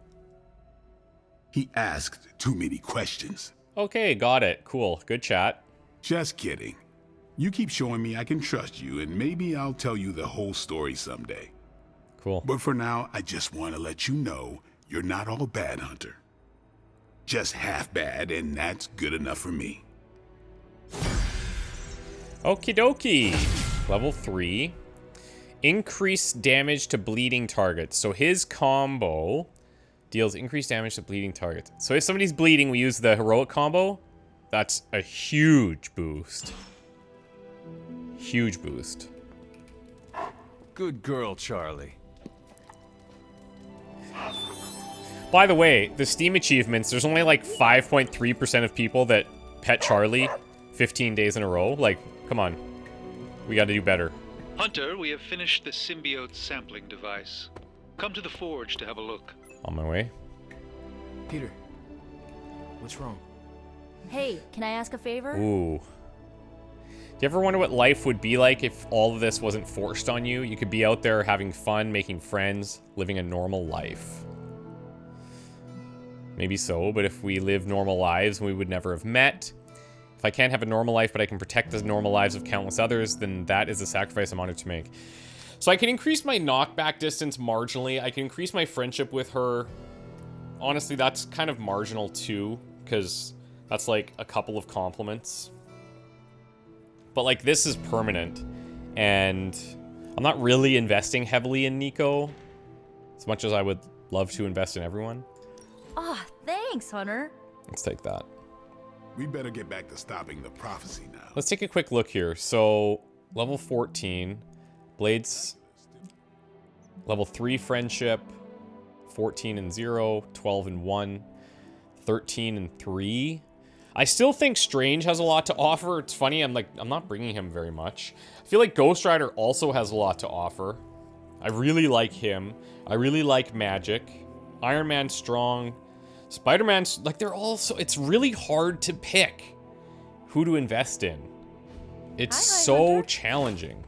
He asked too many questions. Okay, got it. Cool. Good chat. Just kidding. You keep showing me I can trust you, and maybe I'll tell you the whole story someday. Cool. But for now, I just want to let you know you're not all bad, Hunter. Just half bad, and that's good enough for me. Okie dokie. Level 3. Increased damage to bleeding targets. So his combo deals increased damage to bleeding targets. So if somebody's bleeding, we use the heroic combo. That's a huge boost. Huge boost. Good girl, Charlie. By the way, the Steam achievements, there's only like 5.3% of people that pet Charlie 15 days in a row. Like, come on. We gotta do better. Hunter, we have finished the Symbiote sampling device. Come to the forge to have a look. On my way. Peter, what's wrong? Hey, can I ask a favor? Ooh. Do you ever wonder what life would be like if all of this wasn't forced on you? You could be out there having fun, making friends, living a normal life. Maybe so, but if we live normal lives, we would never have met. If I can't have a normal life, but I can protect the normal lives of countless others, then that is a sacrifice I'm honored to make. So I can increase my knockback distance marginally. I can increase my friendship with her. Honestly, that's kind of marginal too, because that's like a couple of compliments. But like this is permanent, and I'm not really investing heavily in Nico as much as I would love to invest in everyone. Ah, thanks, Hunter. Let's take that. We better get back to stopping the prophecy now. Let's take a quick look here. So, level 14. Blades. Level 3 friendship. 14 and 0. 12 and 1. 13 and 3. I still think Strange has a lot to offer. It's funny, I'm not bringing him very much. I feel like Ghost Rider also has a lot to offer. I really like him. I really like Magic. Iron Man's strong. Spider-Man's, like, they're all so... It's really hard to pick who to invest in. It's so Hunter. Challenging.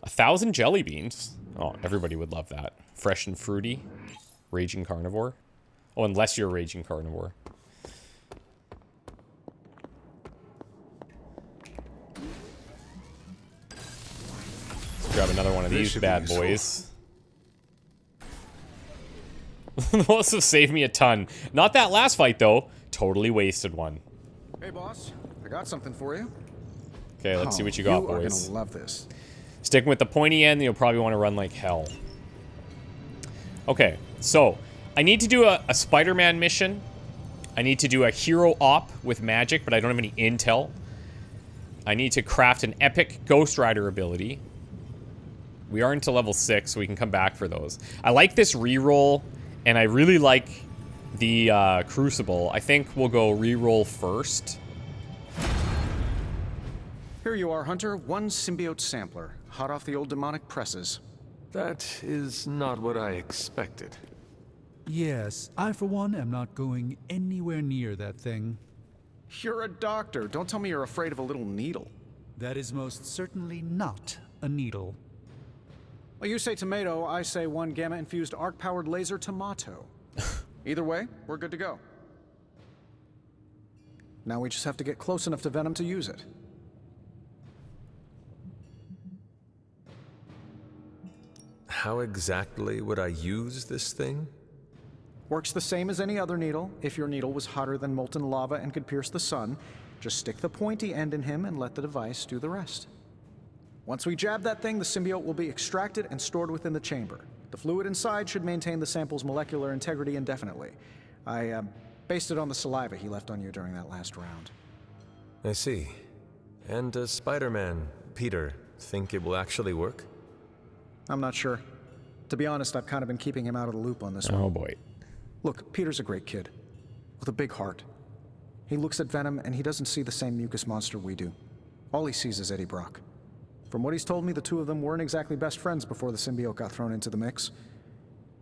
1,000 jelly beans. Oh, everybody would love that. Fresh and fruity. Raging carnivore. Oh, unless you're a raging carnivore. Let's grab another one of these bad boys. Those have saved me a ton. Not that last fight, though. Totally wasted one. Hey, boss. I got something for you. Okay, let's see what you got, you boys. You're gonna love this. Sticking with the pointy end, you'll probably want to run like hell. Okay, so I need to do a Spider-Man mission. I need to do a hero op with magic, but I don't have any intel. I need to craft an epic Ghost Rider ability. We are into level 6, so we can come back for those. I like this reroll, and I really like the Crucible. I think we'll go reroll first. Here you are, Hunter. One symbiote sampler, hot off the old demonic presses. That is not what I expected. Yes, I for one am not going anywhere near that thing. You're a doctor. Don't tell me you're afraid of a little needle. That is most certainly not a needle. Well, you say tomato, I say one gamma-infused arc-powered laser tomato. Either way, we're good to go. Now we just have to get close enough to Venom to use it. How exactly would I use this thing? Works the same as any other needle. If your needle was hotter than molten lava and could pierce the sun, just stick the pointy end in him and let the device do the rest. Once we jab that thing, the symbiote will be extracted and stored within the chamber. The fluid inside should maintain the sample's molecular integrity indefinitely. I based it on the saliva he left on you during that last round. I see. And does Spider-Man, Peter, think it will actually work? I'm not sure. To be honest, I've kind of been keeping him out of the loop on this one. Oh boy. Look, Peter's a great kid. With a big heart. He looks at Venom and he doesn't see the same mucus monster we do. All he sees is Eddie Brock. From what he's told me, the two of them weren't exactly best friends before the symbiote got thrown into the mix.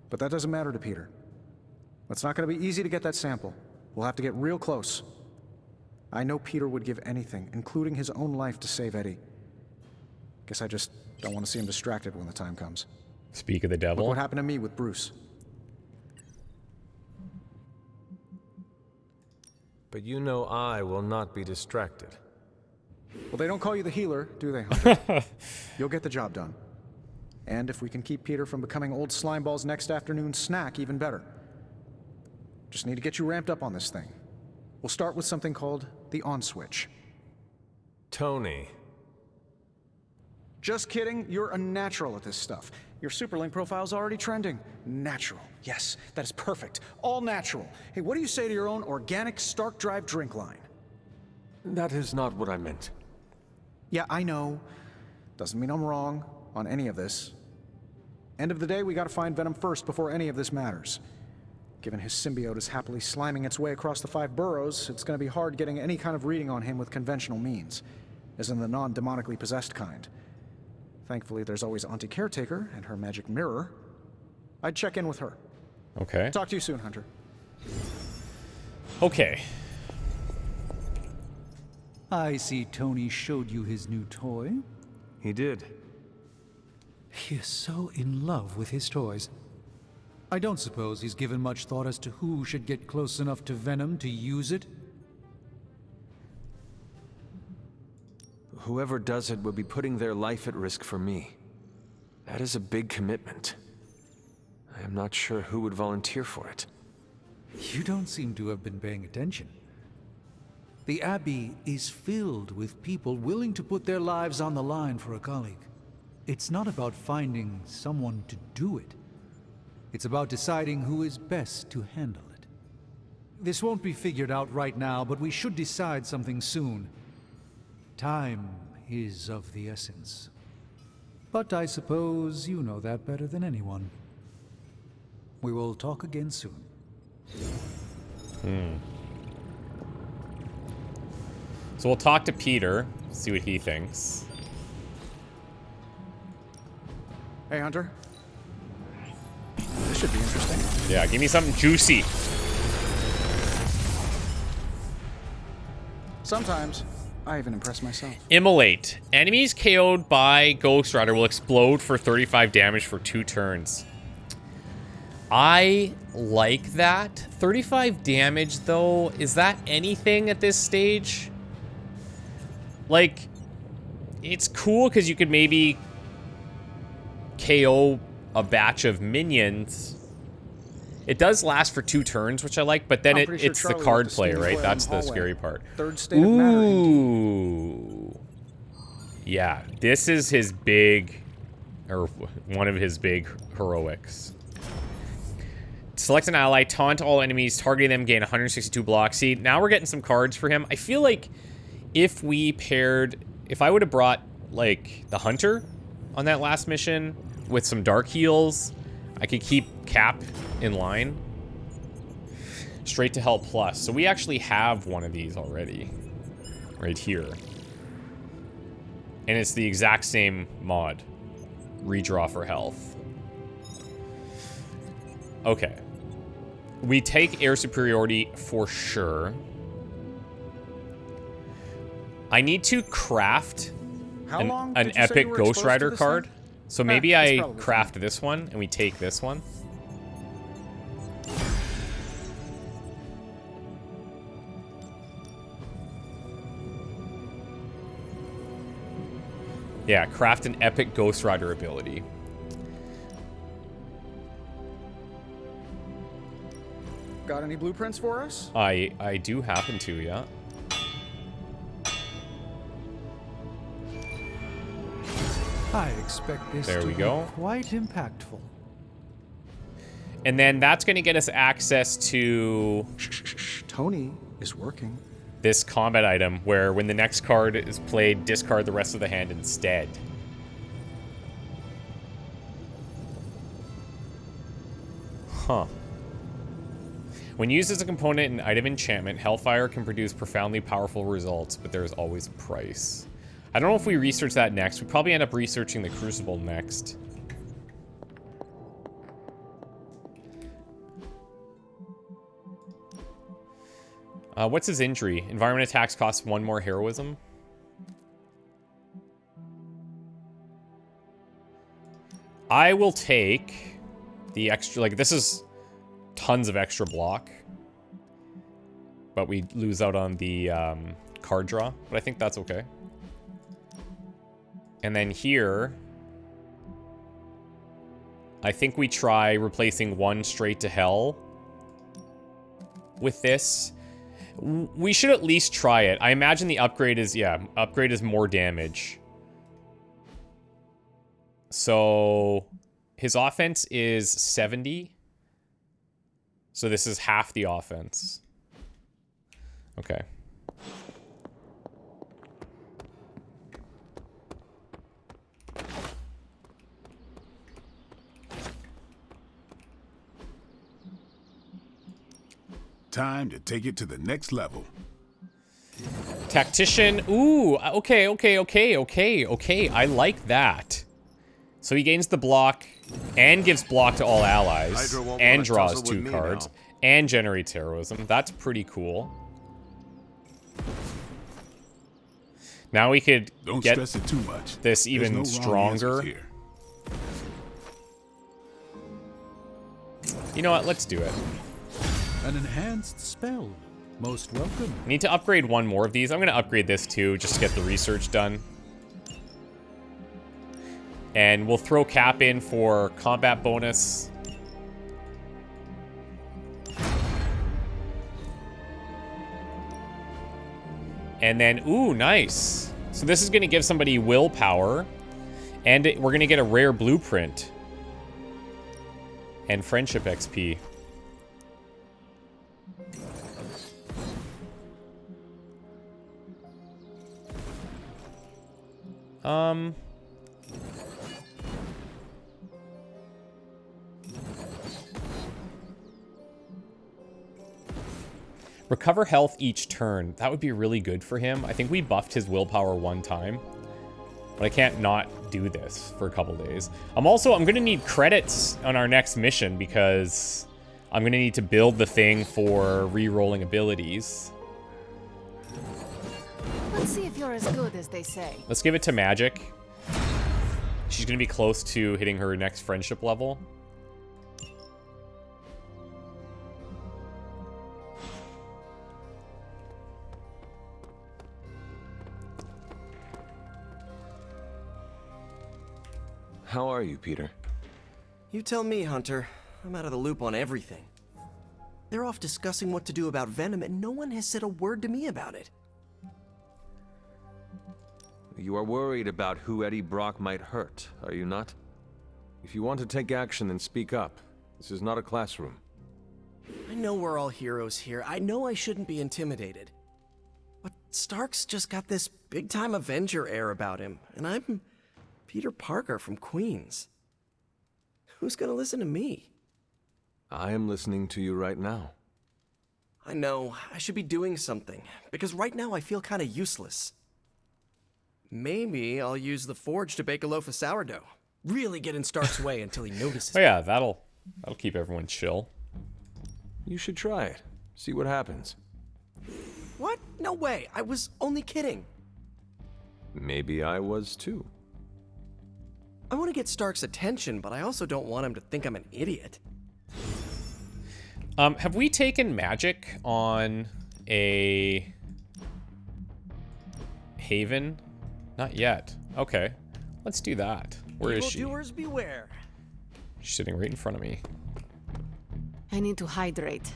But that doesn't matter to Peter. It's not going to be easy to get that sample. We'll have to get real close. I know Peter would give anything, including his own life, to save Eddie. Guess I just don't want to see him distracted when the time comes. Speak of the devil. Look what happened to me with Bruce. But you know I will not be distracted. Well, they don't call you the healer, do they, Hunter? You'll get the job done. And if we can keep Peter from becoming old Slimeball's next afternoon's snack, even better. Just need to get you ramped up on this thing. We'll start with something called the on switch. Tony. Just kidding, you're a natural at this stuff. Your Superlink profile's already trending. Natural. Yes, that is perfect. All natural. Hey, what do you say to your own organic Stark Drive drink line? That is not what I meant. Yeah, I know. Doesn't mean I'm wrong on any of this. End of the day, we gotta find Venom first before any of this matters. Given his symbiote is happily sliming its way across the 5 boroughs, it's gonna be hard getting any kind of reading on him with conventional means, as in the non-demonically possessed kind. Thankfully, there's always Auntie Caretaker and her magic mirror. I'd check in with her. Okay. Talk to you soon, Hunter. Okay. I see Tony showed you his new toy. He did. He is so in love with his toys. I don't suppose he's given much thought as to who should get close enough to Venom to use it. Whoever does it will be putting their life at risk for me. That is a big commitment. I am not sure who would volunteer for it. You don't seem to have been paying attention. The Abbey is filled with people willing to put their lives on the line for a colleague. It's not about finding someone to do it. It's about deciding who is best to handle it. This won't be figured out right now, but we should decide something soon. Time is of the essence. But I suppose you know that better than anyone. We will talk again soon. So we'll talk to Peter, see what he thinks. Hey, Hunter. This should be interesting. Yeah, give me something juicy. Sometimes, I even impress myself. Immolate. Enemies KO'd by Ghost Rider will explode for 35 damage for 2 turns. I like that. 35 damage, though, is that anything at this stage? Like, it's cool because you could maybe KO a batch of minions. It does last for 2 turns, which I like, but then it's the card play, right? That's the scary part. Third state of matter. Ooh. Yeah, this is his big, or one of his big heroics. Select an ally, taunt all enemies, targeting them, gain 162 blocks. See, now we're getting some cards for him. I feel like if I would have brought, like, the Hunter on that last mission with some Dark Heals, I could keep Cap in line. Straight to Hell Plus. So we actually have one of these already. Right here. And it's the exact same mod. Redraw for health. Okay. We take air superiority for sure. I need to craft an epic Ghost Rider card. So maybe I craft this one and we take this one. Yeah, craft an epic Ghost Rider ability. Got any blueprints for us? I do happen to, yeah. I expect this there to we be go. Quite impactful. And then that's going to get us access to... Tony is working. This combat item, where when the next card is played, discard the rest of the hand instead. Huh. When used as a component in item enchantment, Hellfire can produce profoundly powerful results, but there is always a price. I don't know if we research that next. We probably end up researching the Crucible next. What's his injury? Environment attacks cost 1 more heroism. I will take the extra, like, this is tons of extra block. But we lose out on the card draw, but I think that's okay. And then here, I think we try replacing 1 straight to hell with this. We should at least try it. I imagine the upgrade is, yeah, upgrade is more damage. So his offense is 70. So this is half the offense. Okay. Time to take it to the next level. Tactician. Ooh, okay. I like that. So he gains the block and gives block to all allies and draws 2 cards and generates heroism. That's pretty cool. Now we could get stress it too much. This even no stronger. You know what? Let's do it. An enhanced spell. Most welcome. I need to upgrade one more of these. I'm going to upgrade this too, just to get the research done. And we'll throw Cap in for combat bonus. And then, ooh, nice. So this is going to give somebody willpower. And we're going to get a rare blueprint. And friendship XP. Recover health each turn. That would be really good for him. I think we buffed his willpower one time. But I can't not do this for a couple days. I'm going to need credits on our next mission because I'm going to need to build the thing for re-rolling abilities. Let's see if you're as good as they say. Let's give it to Magic. She's going to be close to hitting her next friendship level. How are you, Peter? You tell me, Hunter. I'm out of the loop on everything. They're off discussing what to do about Venom, and no one has said a word to me about it. You are worried about who Eddie Brock might hurt, are you not? If you want to take action, then speak up. This is not a classroom. I know we're all heroes here. I know I shouldn't be intimidated. But Stark's just got this big-time Avenger air about him, and I'm Peter Parker from Queens. Who's gonna listen to me? I am listening to you right now. I know, I should be doing something, because right now I feel kinda useless. Maybe I'll use the forge to bake a loaf of sourdough. Really get in Stark's way until he notices. Oh yeah, that'll keep everyone chill. You should try it. See what happens. What? No way, I was only kidding. Maybe I was too. I want to get Stark's attention, but I also don't want him to think I'm an idiot. Have we taken Magic on a Haven? Not yet. Okay, let's do that. Where is she? Evildoers beware. She's sitting right in front of me. I need to hydrate.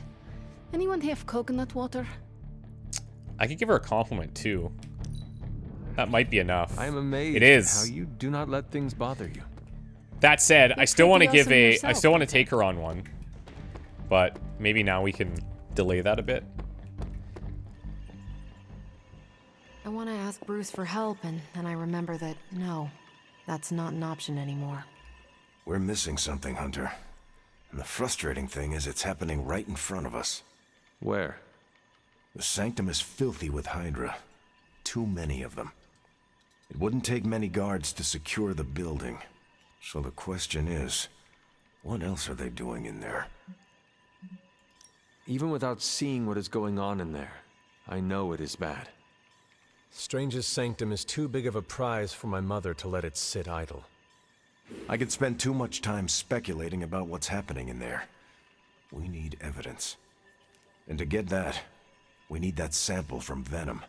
Anyone have coconut water? I could give her a compliment too. That might be enough. I am amazed it is. How you do not let things bother you. That said, I still want to give I still want to take her on one. But maybe now we can delay that a bit. I want to ask Bruce for help, and then I remember that, no, that's not an option anymore. We're missing something, Hunter. And the frustrating thing is it's happening right in front of us. Where? The Sanctum is filthy with Hydra. Too many of them. It wouldn't take many guards to secure the building. So the question is, what else are they doing in there? Even without seeing what is going on in there, I know it is bad. Strange's Sanctum is too big of a prize for my mother to let it sit idle. I could spend too much time speculating about what's happening in there. We need evidence. And to get that, we need that sample from Venom.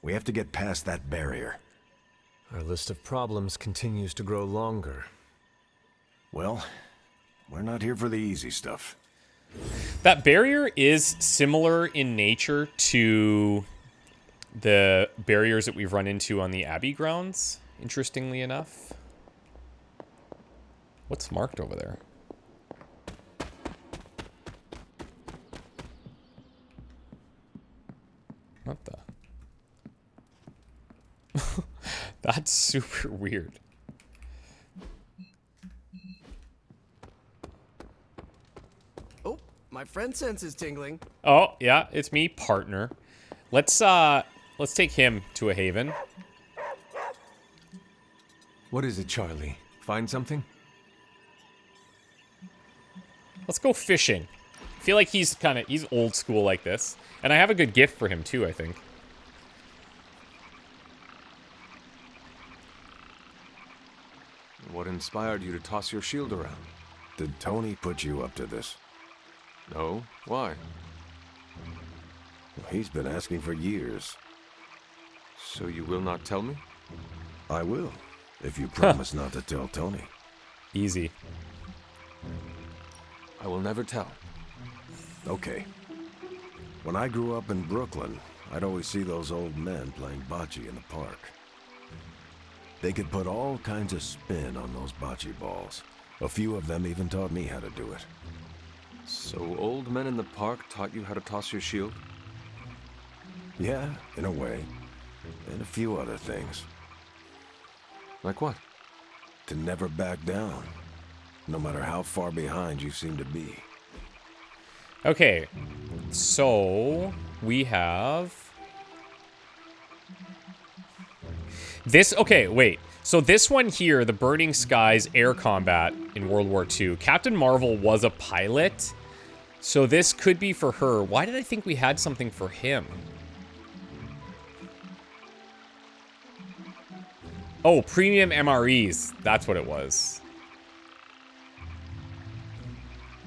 We have to get past that barrier. Our list of problems continues to grow longer. Well, we're not here for the easy stuff. That barrier is similar in nature to the barriers that we've run into on the Abbey grounds, interestingly enough. What's marked over there? What the? That's super weird. Oh, my friend sense is tingling. Oh, yeah, it's me, partner. Let's take him to a haven. What is it, Charlie? Find something? Let's go fishing. I feel like he's old school like this. And I have a good gift for him too, I think. What inspired you to toss your shield around? Did Tony put you up to this? No. Why? Well, he's been asking for years. So you will not tell me? I will, if you promise not to tell Tony. Easy. I will never tell. Okay. When I grew up in Brooklyn, I'd always see those old men playing bocce in the park. They could put all kinds of spin on those bocce balls. A few of them even taught me how to do it. So old men in the park taught you how to toss your shield? Yeah, in a way. And a few other things. Like what? To never back down, no matter how far behind you seem to be. Okay, so we have this. Okay, wait. So this one here, the Burning Skies air combat in World War II. Captain Marvel was a pilot, so this could be for her. Why did I think we had something for him? Oh, premium MREs. That's what it was.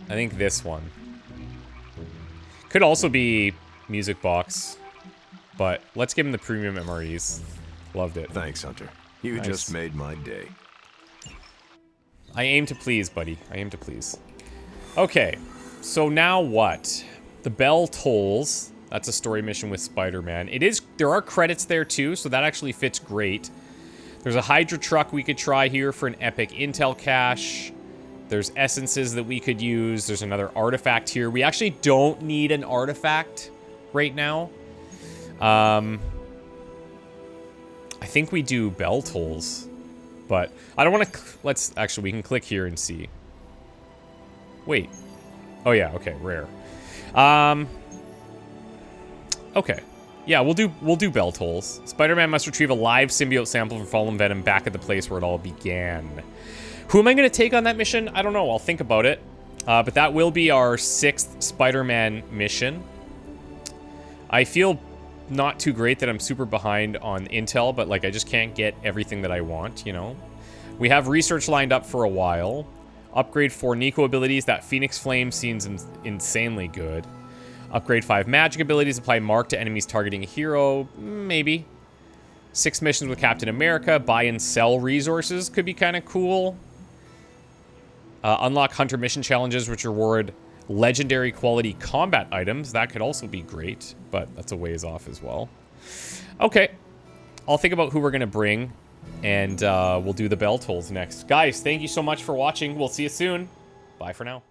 I think this one. Could also be music box, but let's give him the premium MREs. Loved it. Thanks, Hunter. You Nice. just made my day. I aim to please, buddy. I aim to please. Okay, so now what? The bell tolls. That's a story mission with Spider-Man. There are credits there too, so that actually fits great. There's a Hydra truck we could try here for an epic intel cache. There's essences that we could use. There's another artifact here. We actually don't need an artifact right now. I think we do bell tolls, but I don't want to. We can click here and see. Wait. Oh yeah. Okay. Rare. Okay. Yeah, we'll do bell tolls. Spider-Man must retrieve a live symbiote sample from fallen Venom back at the place where it all began. Who am I going to take on that mission? I don't know. I'll think about it. But that will be our 6th Spider-Man mission. I feel not too great that I'm super behind on intel, but like I just can't get everything that I want, you know? We have research lined up for a while. Upgrade 4 Nico abilities. That Phoenix Flame seems insanely good. Upgrade 5 magic abilities. Apply mark to enemies targeting a hero. Maybe. 6 missions with Captain America. Buy and sell resources. Could be kind of cool. Unlock Hunter mission challenges, which reward legendary quality combat items. That could also be great, but that's a ways off as well. Okay. I'll think about who we're going to bring, and we'll do the bell tolls next. Guys, thank you so much for watching. We'll see you soon. Bye for now.